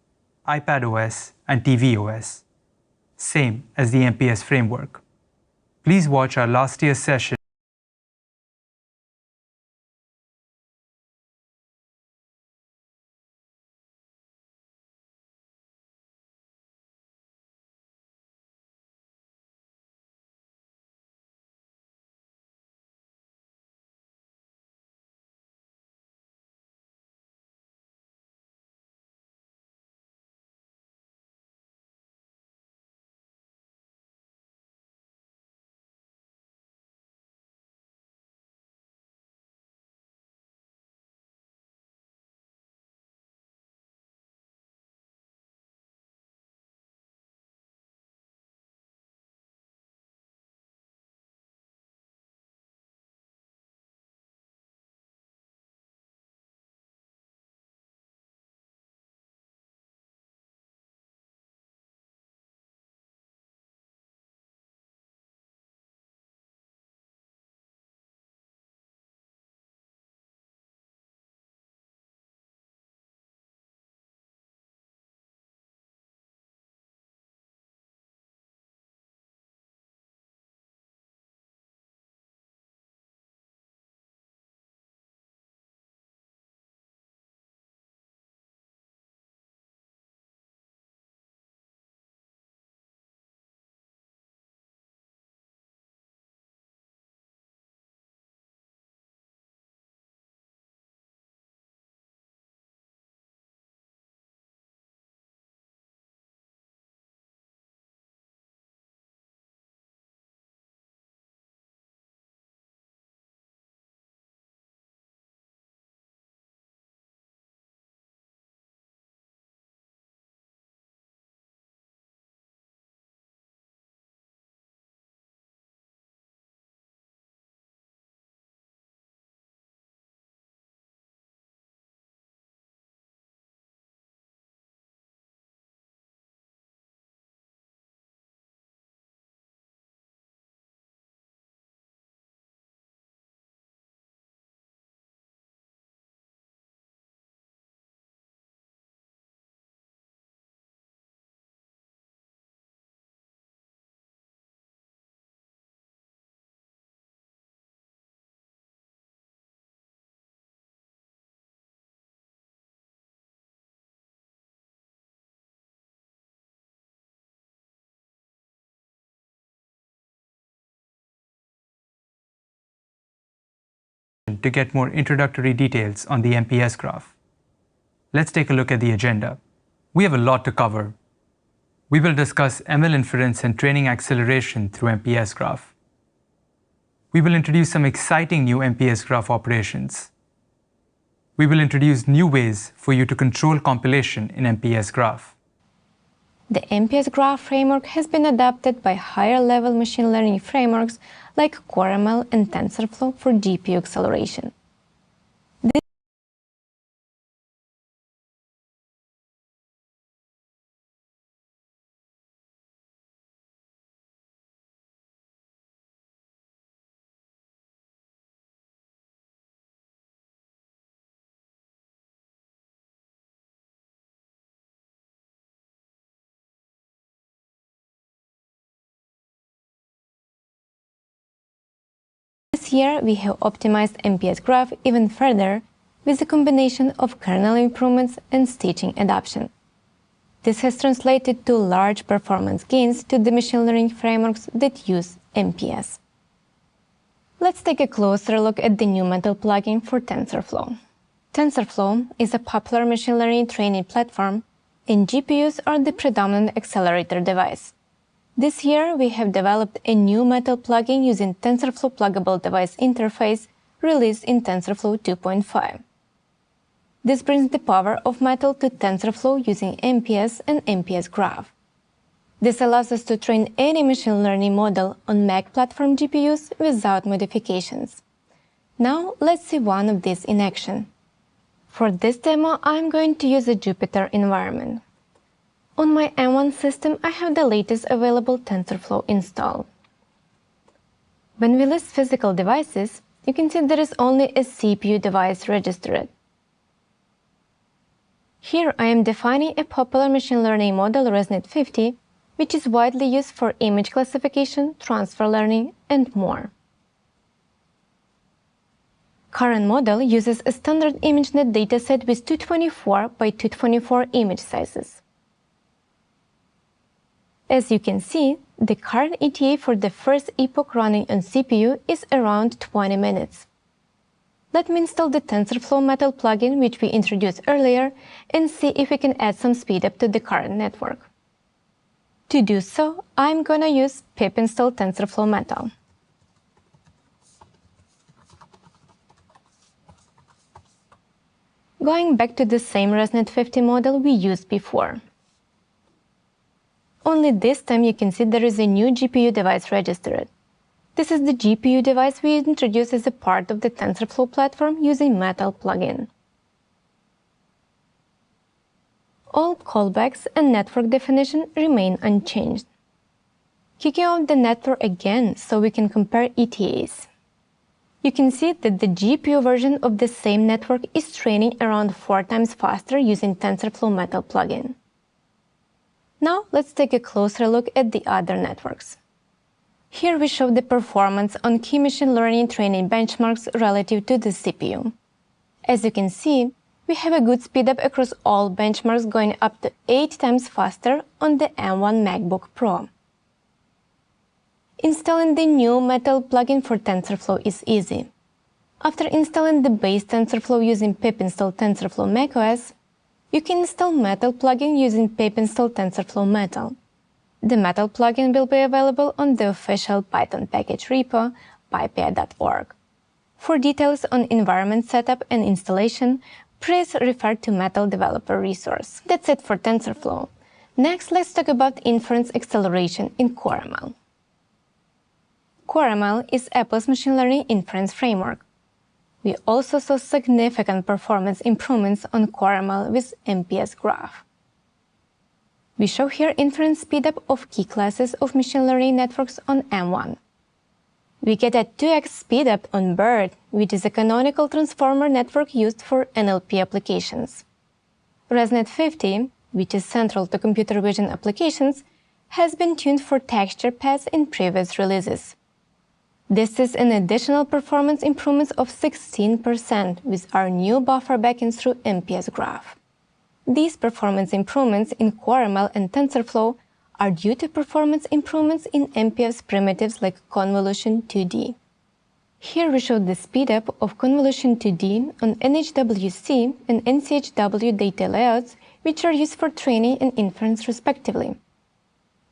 iPadOS, and tvOS, same as the MPS framework. Please watch our last year's session. To get more introductory details on the MPS graph. Let's take a look at the agenda. We have a lot to cover. We will discuss ML inference and training acceleration through MPS graph. We will introduce some exciting new MPS graph operations. We will introduce new ways for you to control compilation in MPS graph. The MPS graph framework has been adapted by higher-level machine learning frameworks like CoreML and TensorFlow for GPU acceleration. This year, we have optimized MPS graph even further with a combination of kernel improvements and stitching adoption. This has translated to large performance gains to the machine learning frameworks that use MPS. Let's take a closer look at the new metal plugin for TensorFlow. TensorFlow is a popular machine learning training platform, and GPUs are the predominant accelerator device. This year, we have developed a new metal plugin using TensorFlow Pluggable Device Interface released in TensorFlow 2.5. This brings the power of metal to TensorFlow using MPS and MPS graph. This allows us to train any machine learning model on Mac platform GPUs without modifications. Now, let's see one of these in action. For this demo, I'm going to use a Jupyter environment. On my M1 system, I have the latest available TensorFlow installed. When we list physical devices, you can see there is only a CPU device registered. Here I am defining a popular machine learning model ResNet-50, which is widely used for image classification, transfer learning, and more. Current model uses a standard ImageNet dataset with 224 by 224 image sizes. As you can see, the current ETA for the first epoch running on CPU is around 20 minutes. Let me install the TensorFlow Metal plugin, which we introduced earlier, and see if we can add some speedup to the current network. To do so, I'm gonna use pip install TensorFlow Metal. Going back to the same ResNet-50 model we used before. Only this time you can see there is a new GPU device registered. This is the GPU device we introduced as a part of the TensorFlow platform using Metal plugin. All callbacks and network definition remain unchanged. Kicking off the network again so we can compare ETAs. You can see that the GPU version of the same network is training around 4 times faster using TensorFlow Metal plugin. Now let's take a closer look at the other networks. Here we show the performance on key machine learning training benchmarks relative to the CPU. As you can see, we have a good speedup across all benchmarks, going up to 8 times faster on the M1 MacBook Pro. Installing the new Metal plugin for TensorFlow is easy. After installing the base TensorFlow using pip install TensorFlow macOS, you can install Metal plugin using pip install TensorFlow Metal. The Metal plugin will be available on the official Python package repo, pypia.org. For details on environment setup and installation, please refer to Metal developer resource. That's it for TensorFlow. Next, let's talk about inference acceleration in CoreML. CoreML is Apple's machine learning inference framework. We also saw significant performance improvements on CoreML with MPS graph. We show here inference speedup of key classes of machine learning networks on M1. We get a 2x speedup on BERT, which is a canonical transformer network used for NLP applications. ResNet-50, which is central to computer vision applications, has been tuned for texture paths in previous releases. This is an additional performance improvement of 16% with our new buffer backends through MPS graph. These performance improvements in CoreML and TensorFlow are due to performance improvements in MPS primitives like convolution 2D. Here we show the speedup of convolution 2D on NHWC and NCHW data layouts, which are used for training and inference respectively.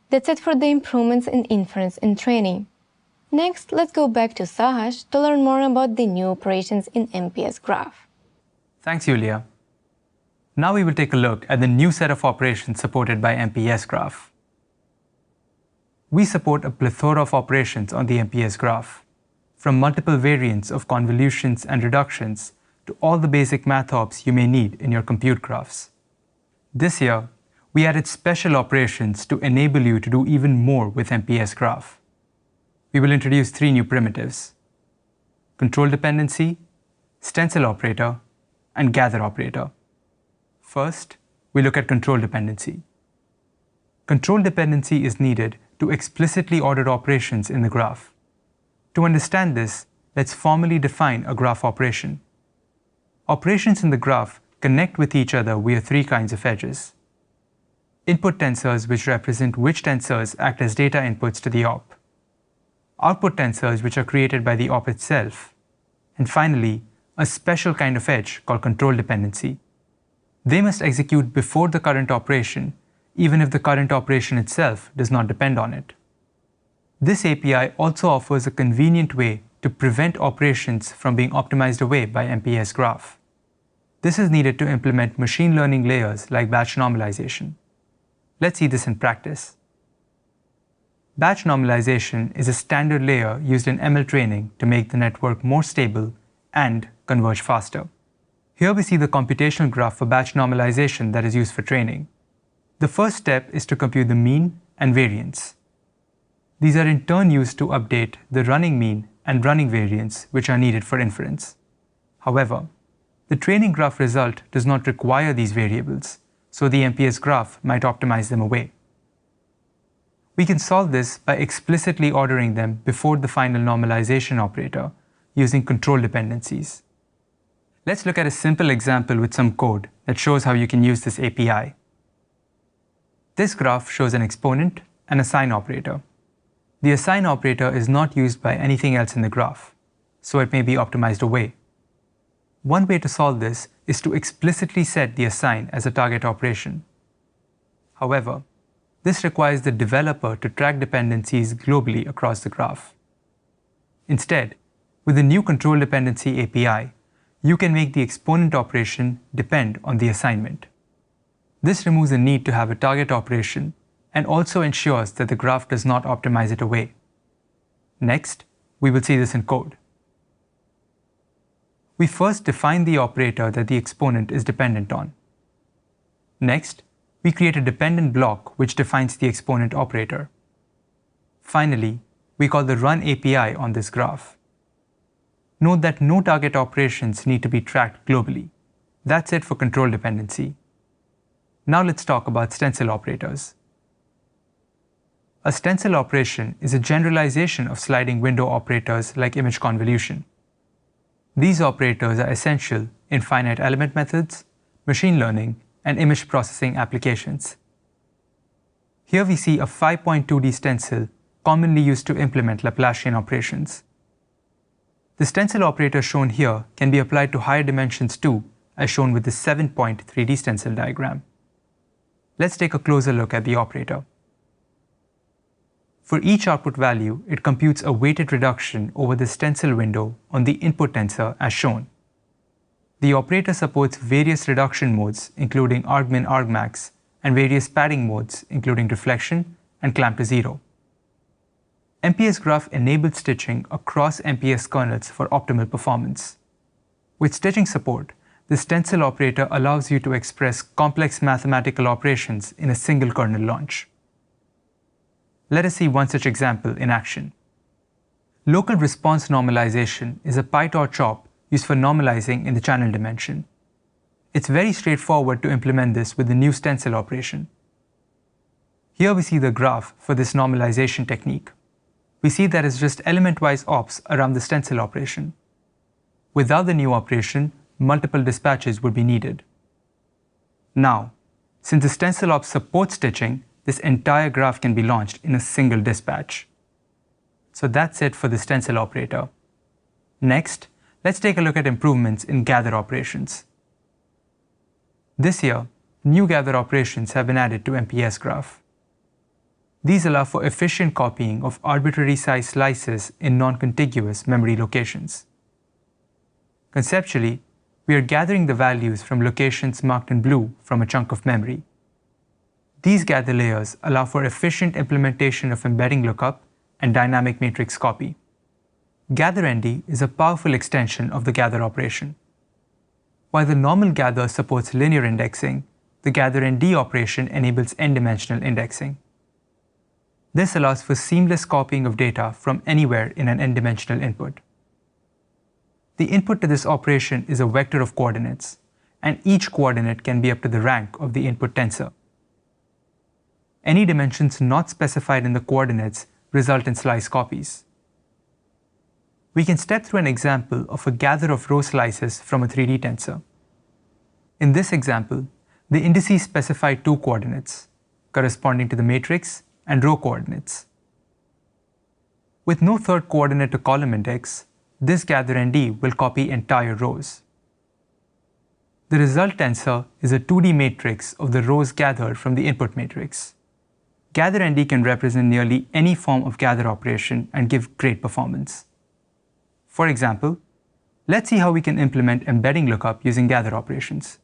That's it for the improvements in inference and training. Next, let's go back to Sahash to learn more about the new operations in MPS graph. Thanks, Yulia. Now we will take a look at the new set of operations supported by MPS graph. We support a plethora of operations on the MPS graph, from multiple variants of convolutions and reductions to all the basic math ops you may need in your compute graphs. This year, we added special operations to enable you to do even more with MPS graph. We will introduce 3 new primitives: control dependency, stencil operator, and gather operator. First, we look at control dependency. Control dependency is needed to explicitly order operations in the graph. To understand this, let's formally define a graph operation. Operations in the graph connect with each other via 3 kinds of edges: input tensors, which represent which tensors act as data inputs to the op; output tensors, which are created by the op itself; and finally, a special kind of edge called control dependency. They must execute before the current operation, even if the current operation itself does not depend on it. This API also offers a convenient way to prevent operations from being optimized away by MPS graph. This is needed to implement machine learning layers like batch normalization. Let's see this in practice. Batch normalization is a standard layer used in ML training to make the network more stable and converge faster. Here we see the computational graph for batch normalization that is used for training. The first step is to compute the mean and variance. These are in turn used to update the running mean and running variance, which are needed for inference. However, the training graph result does not require these variables, so the MPS graph might optimize them away. We can solve this by explicitly ordering them before the final normalization operator using control dependencies. Let's look at a simple example with some code that shows how you can use this API. This graph shows an exponent and a sign operator. The assign operator is not used by anything else in the graph, so it may be optimized away. One way to solve this is to explicitly set the assign as a target operation. However, this requires the developer to track dependencies globally across the graph. Instead, with the new control dependency API, you can make the exponent operation depend on the assignment. This removes the need to have a target operation and also ensures that the graph does not optimize it away. Next, we will see this in code. We first define the operator that the exponent is dependent on. Next, we create a dependent block which defines the exponent operator. Finally, we call the run API on this graph. Note that no target operations need to be tracked globally. That's it for control dependency. Now let's talk about stencil operators. A stencil operation is a generalization of sliding window operators like image convolution. These operators are essential in finite element methods, machine learning, and image processing applications. Here we see a 5.2D stencil commonly used to implement Laplacian operations. The stencil operator shown here can be applied to higher dimensions too, as shown with the 7.3D stencil diagram. Let's take a closer look at the operator. For each output value, it computes a weighted reduction over the stencil window on the input tensor as shown. The operator supports various reduction modes, including argmin, argmax, and various padding modes, including reflection and clamp to zero. MPS graph enables stitching across MPS kernels for optimal performance. With stitching support, the stencil operator allows you to express complex mathematical operations in a single kernel launch. Let us see one such example in action. Local response normalization is a PyTorch op used for normalizing in the channel dimension. It's very straightforward to implement this with the new stencil operation. Here we see the graph for this normalization technique. We see that it's just element-wise ops around the stencil operation. Without the new operation, multiple dispatches would be needed. Now, since the stencil ops supports stitching, this entire graph can be launched in a single dispatch. So that's it for the stencil operator. Next, let's take a look at improvements in gather operations. This year, new gather operations have been added to MPS graph. These allow for efficient copying of arbitrary size slices in non-contiguous memory locations. Conceptually, we are gathering the values from locations marked in blue from a chunk of memory. These gather layers allow for efficient implementation of embedding lookup and dynamic matrix copy. GatherND is a powerful extension of the gather operation. While the normal gather supports linear indexing, the GatherND operation enables n-dimensional indexing. This allows for seamless copying of data from anywhere in an n-dimensional input. The input to this operation is a vector of coordinates, and each coordinate can be up to the rank of the input tensor. Any dimensions not specified in the coordinates result in slice copies. We can step through an example of a gather of row slices from a 3D tensor. In this example, the indices specify two coordinates, corresponding to the matrix and row coordinates. With no third coordinate to column index, this GatherND will copy entire rows. The result tensor is a 2D matrix of the rows gathered from the input matrix. GatherND can represent nearly any form of gather operation and give great performance. For example, let's see how we can implement embedding lookup using gather operations.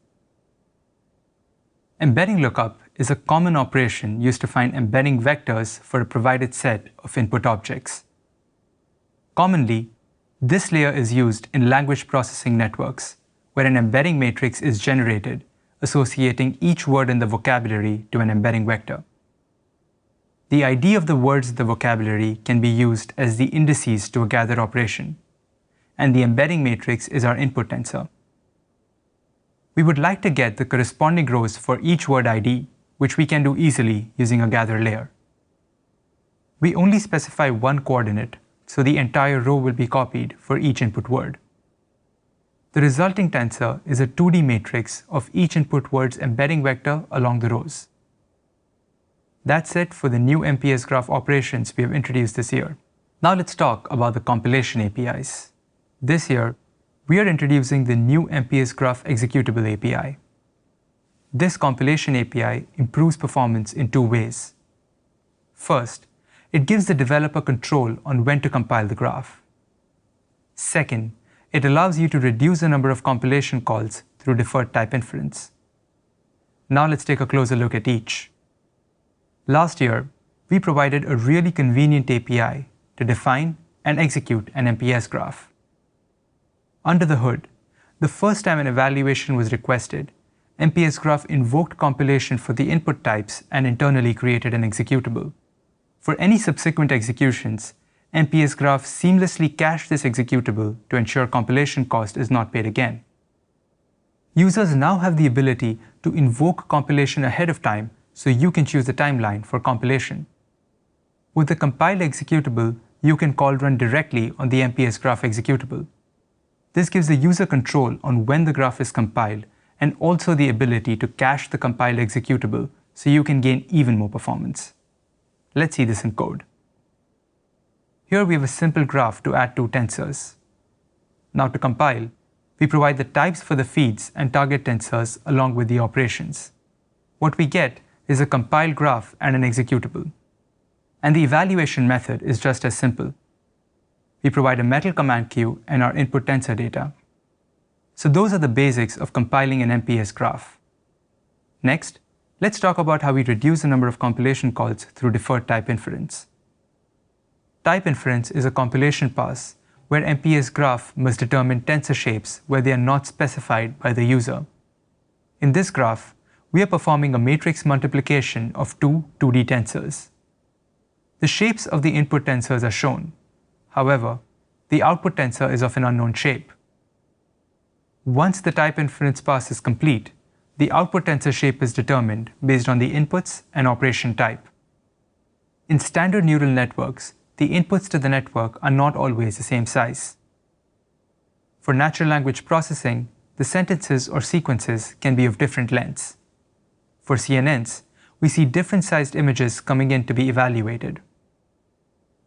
Embedding lookup is a common operation used to find embedding vectors for a provided set of input objects. Commonly, this layer is used in language processing networks, where an embedding matrix is generated, associating each word in the vocabulary to an embedding vector. The ID of the words in the vocabulary can be used as the indices to a gather operation, and the embedding matrix is our input tensor. We would like to get the corresponding rows for each word ID, which we can do easily using a gather layer. We only specify one coordinate, so the entire row will be copied for each input word. The resulting tensor is a 2D matrix of each input word's embedding vector along the rows. That's it for the new MPS graph operations we have introduced this year. Now let's talk about the compilation APIs. This year, we are introducing the new MPS graph executable API. This compilation API improves performance in two ways. First, it gives the developer control on when to compile the graph. Second, it allows you to reduce the number of compilation calls through deferred type inference. Now let's take a closer look at each. Last year, we provided a really convenient API to define and execute an MPS graph. Under the hood, the first time an evaluation was requested, MPS graph invoked compilation for the input types and internally created an executable. For any subsequent executions, MPS graph seamlessly cached this executable to ensure compilation cost is not paid again. Users now have the ability to invoke compilation ahead of time, so you can choose the timeline for compilation. With the compiled executable, you can call run directly on the MPS graph executable. This gives the user control on when the graph is compiled and also the ability to cache the compiled executable so you can gain even more performance. Let's see this in code. Here we have a simple graph to add two tensors. Now to compile, we provide the types for the feeds and target tensors along with the operations. What we get is a compiled graph and an executable. And the evaluation method is just as simple. We provide a metal command queue and our input tensor data. So those are the basics of compiling an MPS graph. Next, let's talk about how we reduce the number of compilation calls through deferred type inference. Type inference is a compilation pass where MPS graph must determine tensor shapes where they are not specified by the user. In this graph, we are performing a matrix multiplication of two 2D tensors. The shapes of the input tensors are shown. However, the output tensor is of an unknown shape. Once the type inference pass is complete, the output tensor shape is determined based on the inputs and operation type. In standard neural networks, the inputs to the network are not always the same size. For natural language processing, the sentences or sequences can be of different lengths. For CNNs, we see different sized images coming in to be evaluated.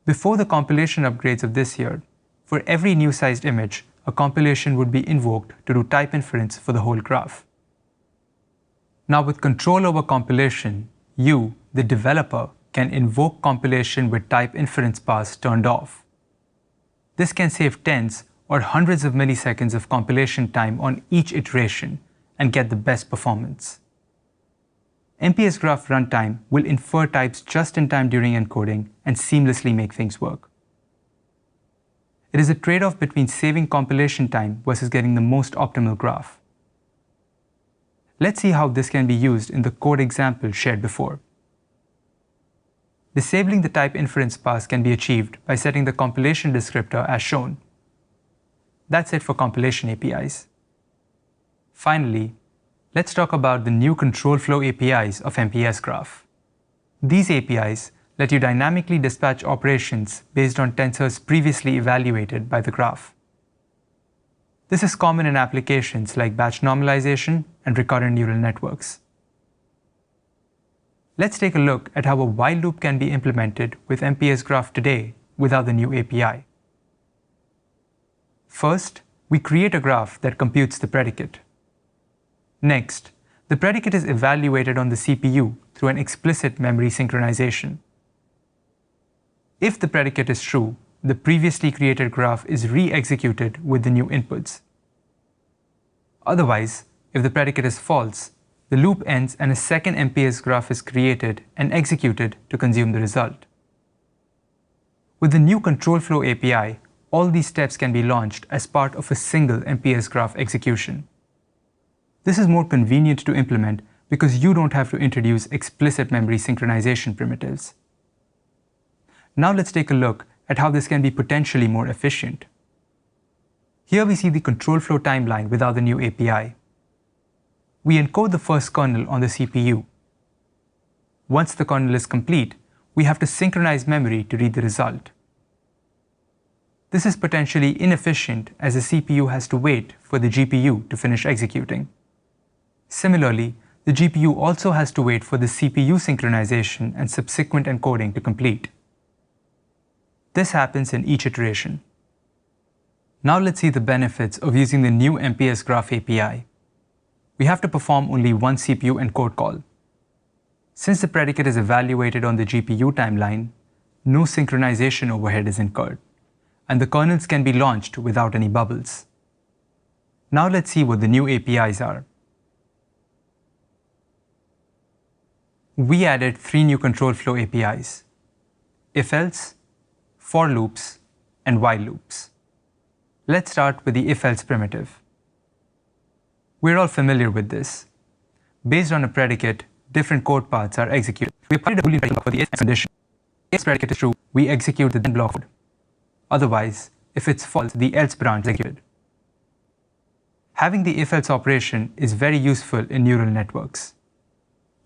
Before the compilation upgrades of this year, for every new sized image, a compilation would be invoked to do type inference for the whole graph. Now with control over compilation, you, the developer, can invoke compilation with type inference pass turned off. This can save tens or hundreds of milliseconds of compilation time on each iteration and get the best performance. MPS graph runtime will infer types just in time during encoding and seamlessly make things work. It is a trade-off between saving compilation time versus getting the most optimal graph. Let's see how this can be used in the code example shared before. Disabling the type inference pass can be achieved by setting the compilation descriptor as shown. That's it for compilation APIs. Finally, let's talk about the new control flow APIs of MPS graph. These APIs let you dynamically dispatch operations based on tensors previously evaluated by the graph. This is common in applications like batch normalization and recurrent neural networks. Let's take a look at how a while loop can be implemented with MPS graph today without the new API. First, we create a graph that computes the predicate. Next, the predicate is evaluated on the CPU through an explicit memory synchronization. If the predicate is true, the previously created graph is re-executed with the new inputs. Otherwise, if the predicate is false, the loop ends and a second MPS graph is created and executed to consume the result. With the new control flow API, all these steps can be launched as part of a single MPS graph execution. This is more convenient to implement because you don't have to introduce explicit memory synchronization primitives. Now let's take a look at how this can be potentially more efficient. Here we see the control flow timeline without the new API. We encode the first kernel on the CPU. Once the kernel is complete, we have to synchronize memory to read the result. This is potentially inefficient as the CPU has to wait for the GPU to finish executing. Similarly, the GPU also has to wait for the CPU synchronization and subsequent encoding to complete. This happens in each iteration. Now let's see the benefits of using the new MPS graph API. We have to perform only one CPU encode call. Since the predicate is evaluated on the GPU timeline, no synchronization overhead is incurred, and the kernels can be launched without any bubbles. Now let's see what the new APIs are. We added 3 new control flow APIs: if-else, for loops, and while loops. Let's start with the if-else primitive. We're all familiar with this. Based on a predicate, different code paths are executed. We applied a Boolean predicate for the if condition. If the predicate is true, we execute the then block code. Otherwise, if it's false, the else branch is executed. Having the if-else operation is very useful in neural networks.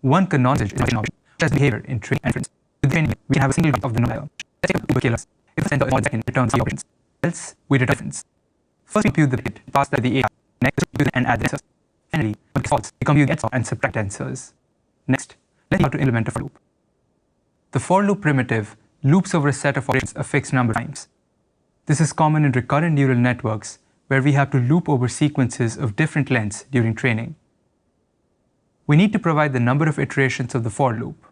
One canonical is option which has behavior in training and inference. With training, we can have a single bit of the number. Let's take a killers. If the sender in 1 second returns the operations, else we return difference. First we compute the bit, pass that to the AI. Next, we compute and add the answers. Finally, when it's false, we compute the answer and subtract answers. Next, let's see how to implement a for loop. The for loop primitive loops over a set of operations a fixed number of times. This is common in recurrent neural networks where we have to loop over sequences of different lengths during training. We need to provide the number of iterations of the for loop.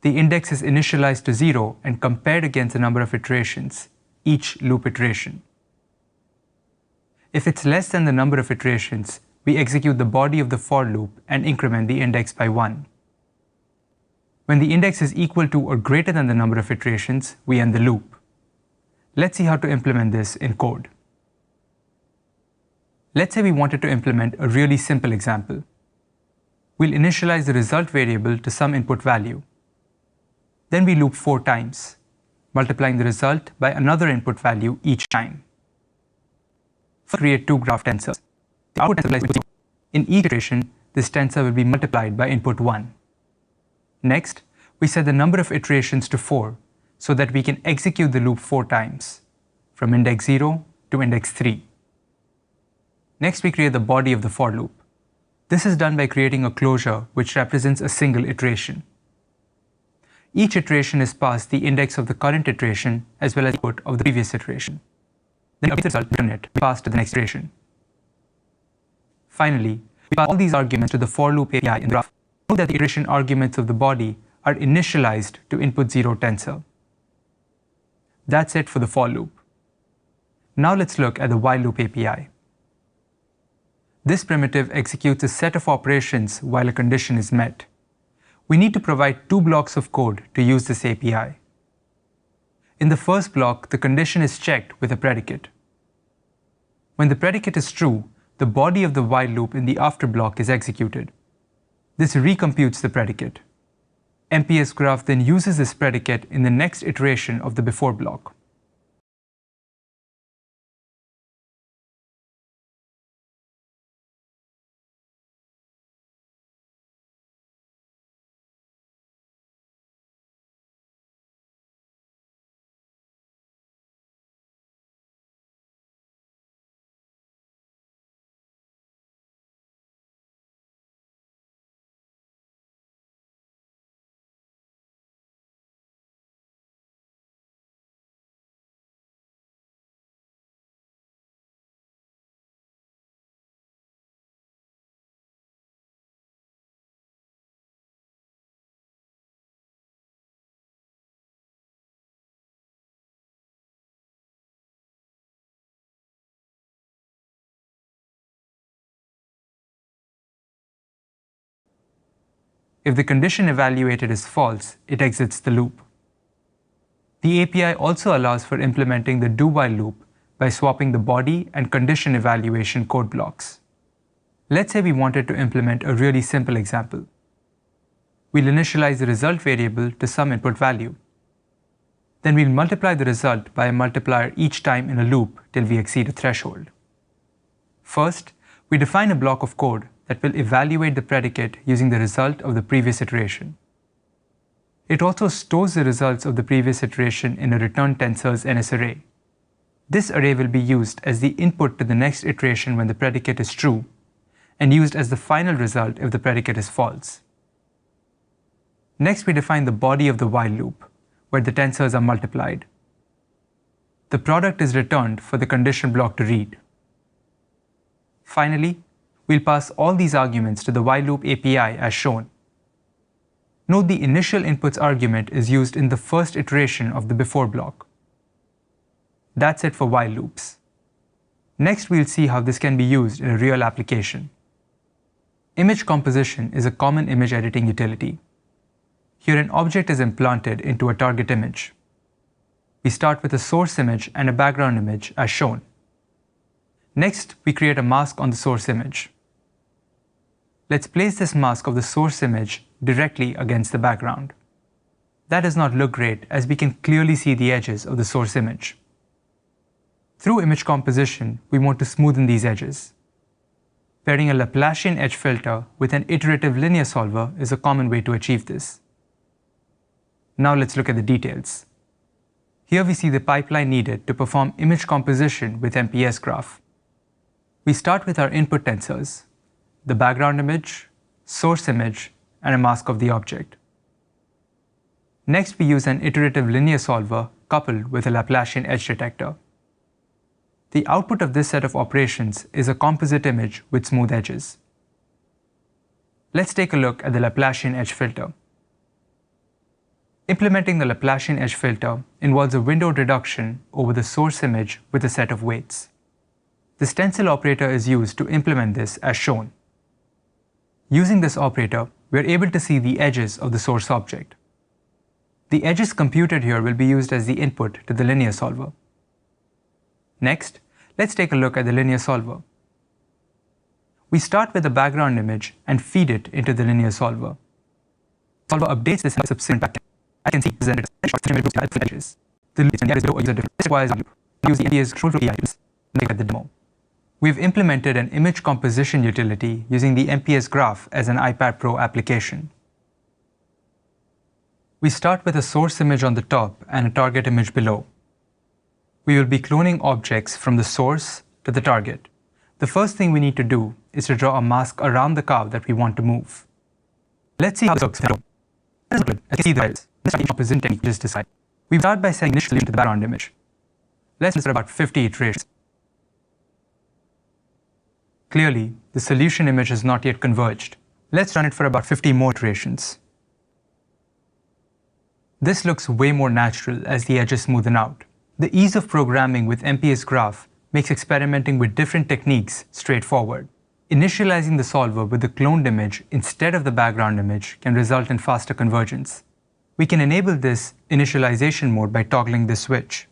The index is initialized to 0 and compared against the number of iterations, each loop iteration. If it's less than the number of iterations, we execute the body of the for loop and increment the index by 1. When the index is equal to or greater than the number of iterations, we end the loop. Let's see how to implement this in code. Let's say we wanted to implement a really simple example. We'll initialize the result variable to some input value. Then we loop 4 times, multiplying the result by another input value each time. First, create 2 graph tensors. The output tensor lies in input 0. In each iteration, this tensor will be multiplied by input 1. Next, we set the number of iterations to 4 so that we can execute the loop 4 times, from index 0 to index 3. Next, we create the body of the for loop. This is done by creating a closure which represents a single iteration. Each iteration is passed the index of the current iteration as well as the input of the previous iteration. Then we update the result, return it, pass to the next iteration. Finally, we pass all these arguments to the for loop API in the graph. Note that the iteration arguments of the body are initialized to input 0 tensor. That's it for the for loop. Now let's look at the while loop API. This primitive executes a set of operations while a condition is met. We need to provide 2 blocks of code to use this API. In the first block, the condition is checked with a predicate. When the predicate is true, the body of the while loop in the after block is executed. This recomputes the predicate. MPS Graph then uses this predicate in the next iteration of the before block. If the condition evaluated is false, it exits the loop. The API also allows for implementing the do-while loop by swapping the body and condition evaluation code blocks. Let's say we wanted to implement a really simple example. We'll initialize the result variable to some input value. Then we'll multiply the result by a multiplier each time in a loop till we exceed a threshold. First, we define a block of code that will evaluate the predicate using the result of the previous iteration. It also stores the results of the previous iteration in a return tensor's NS array. This array will be used as the input to the next iteration when the predicate is true, and used as the final result if the predicate is false. Next, we define the body of the while loop, where the tensors are multiplied. The product is returned for the condition block to read. Finally, we'll pass all these arguments to the while loop API as shown. Note the initial inputs argument is used in the first iteration of the before block. That's it for while loops. Next, we'll see how this can be used in a real application. Image composition is a common image editing utility. Here an object is implanted into a target image. We start with a source image and a background image as shown. Next, we create a mask on the source image. Let's place this mask of the source image directly against the background. That does not look great as we can clearly see the edges of the source image. Through image composition, we want to smoothen these edges. Pairing a Laplacian edge filter with an iterative linear solver is a common way to achieve this. Now let's look at the details. Here we see the pipeline needed to perform image composition with MPS Graph. We start with our input tensors, the background image, source image, and a mask of the object. Next, we use an iterative linear solver coupled with a Laplacian edge detector. The output of this set of operations is a composite image with smooth edges. Let's take a look at the Laplacian edge filter. Implementing the Laplacian edge filter involves a windowed reduction over the source image with a set of weights. The stencil operator is used to implement this as shown. Using this operator, we are able to see the edges of the source object. The edges computed here will be used as the input to the linear solver. Next, let's take a look at the linear solver. We start with the background image and feed it into the linear solver. The solver updates this in a subsequent backend. I can see presented as edges. The loops and the below are different. This requires a loop. Use the MPS control flow items and look at the demo. We've implemented an image composition utility using the MPS Graph as an iPad Pro application. We start with a source image on the top and a target image below. We will be cloning objects from the source to the target. The first thing we need to do is to draw a mask around the curve that we want to move. Let's see how this works. As you can see the edges. This is composition technique we just decided. We start by setting initial solution to the background image. Let's do this for about 50 iterations. Clearly, the solution image has not yet converged. Let's run it for about 50 more iterations. This looks way more natural as the edges smoothen out. The ease of programming with MPS Graph makes experimenting with different techniques straightforward. Initializing the solver with the cloned image instead of the background image can result in faster convergence. We can enable this initialization mode by toggling this switch.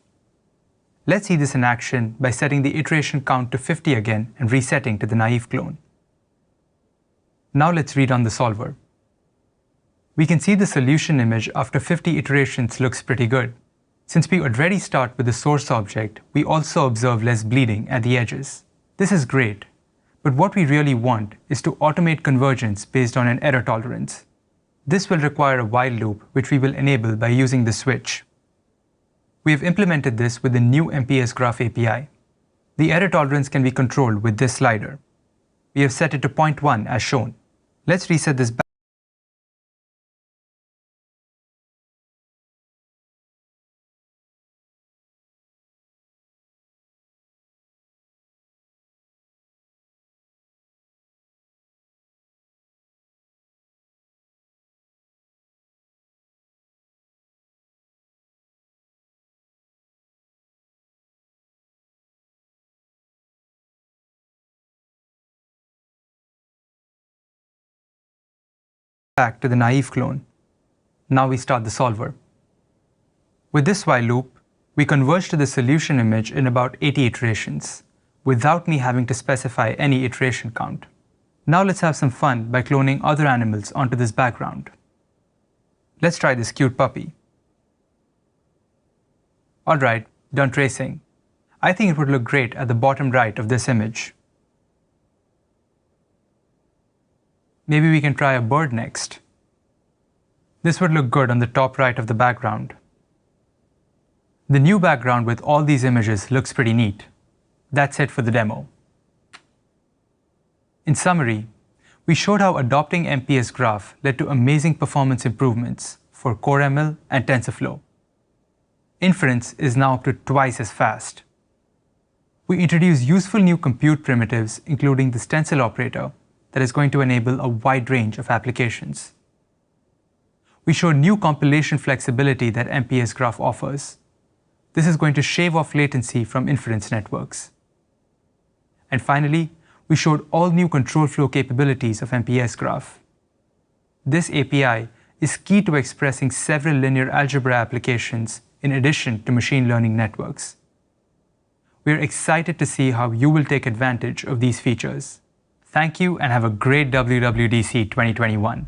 Let's see this in action by setting the iteration count to 50 again and resetting to the naive clone. Now let's read on the solver. We can see the solution image after 50 iterations looks pretty good. Since we already start with the source object, we also observe less bleeding at the edges. This is great, but what we really want is to automate convergence based on an error tolerance. This will require a while loop, which we will enable by using the switch. We have implemented this with the new MPS Graph API. The error tolerance can be controlled with this slider. We have set it to 0.1 as shown. Let's reset this back to the naive clone. Now we start the solver. With this while loop, we converge to the solution image in about 80 iterations, without me having to specify any iteration count. Now let's have some fun by cloning other animals onto this background. Let's try this cute puppy. Alright, done tracing. I think it would look great at the bottom right of this image. Maybe we can try a bird next. This would look good on the top right of the background. The new background with all these images looks pretty neat. That's it for the demo. In summary, we showed how adopting MPS Graph led to amazing performance improvements for CoreML and TensorFlow. Inference is now up to twice as fast. We introduced useful new compute primitives, including the stencil operator, that is going to enable a wide range of applications. We showed new compilation flexibility that MPS Graph offers. This is going to shave off latency from inference networks. And finally, we showed all new control flow capabilities of MPS Graph. This API is key to expressing several linear algebra applications in addition to machine learning networks. We are excited to see how you will take advantage of these features. Thank you and have a great WWDC 2021.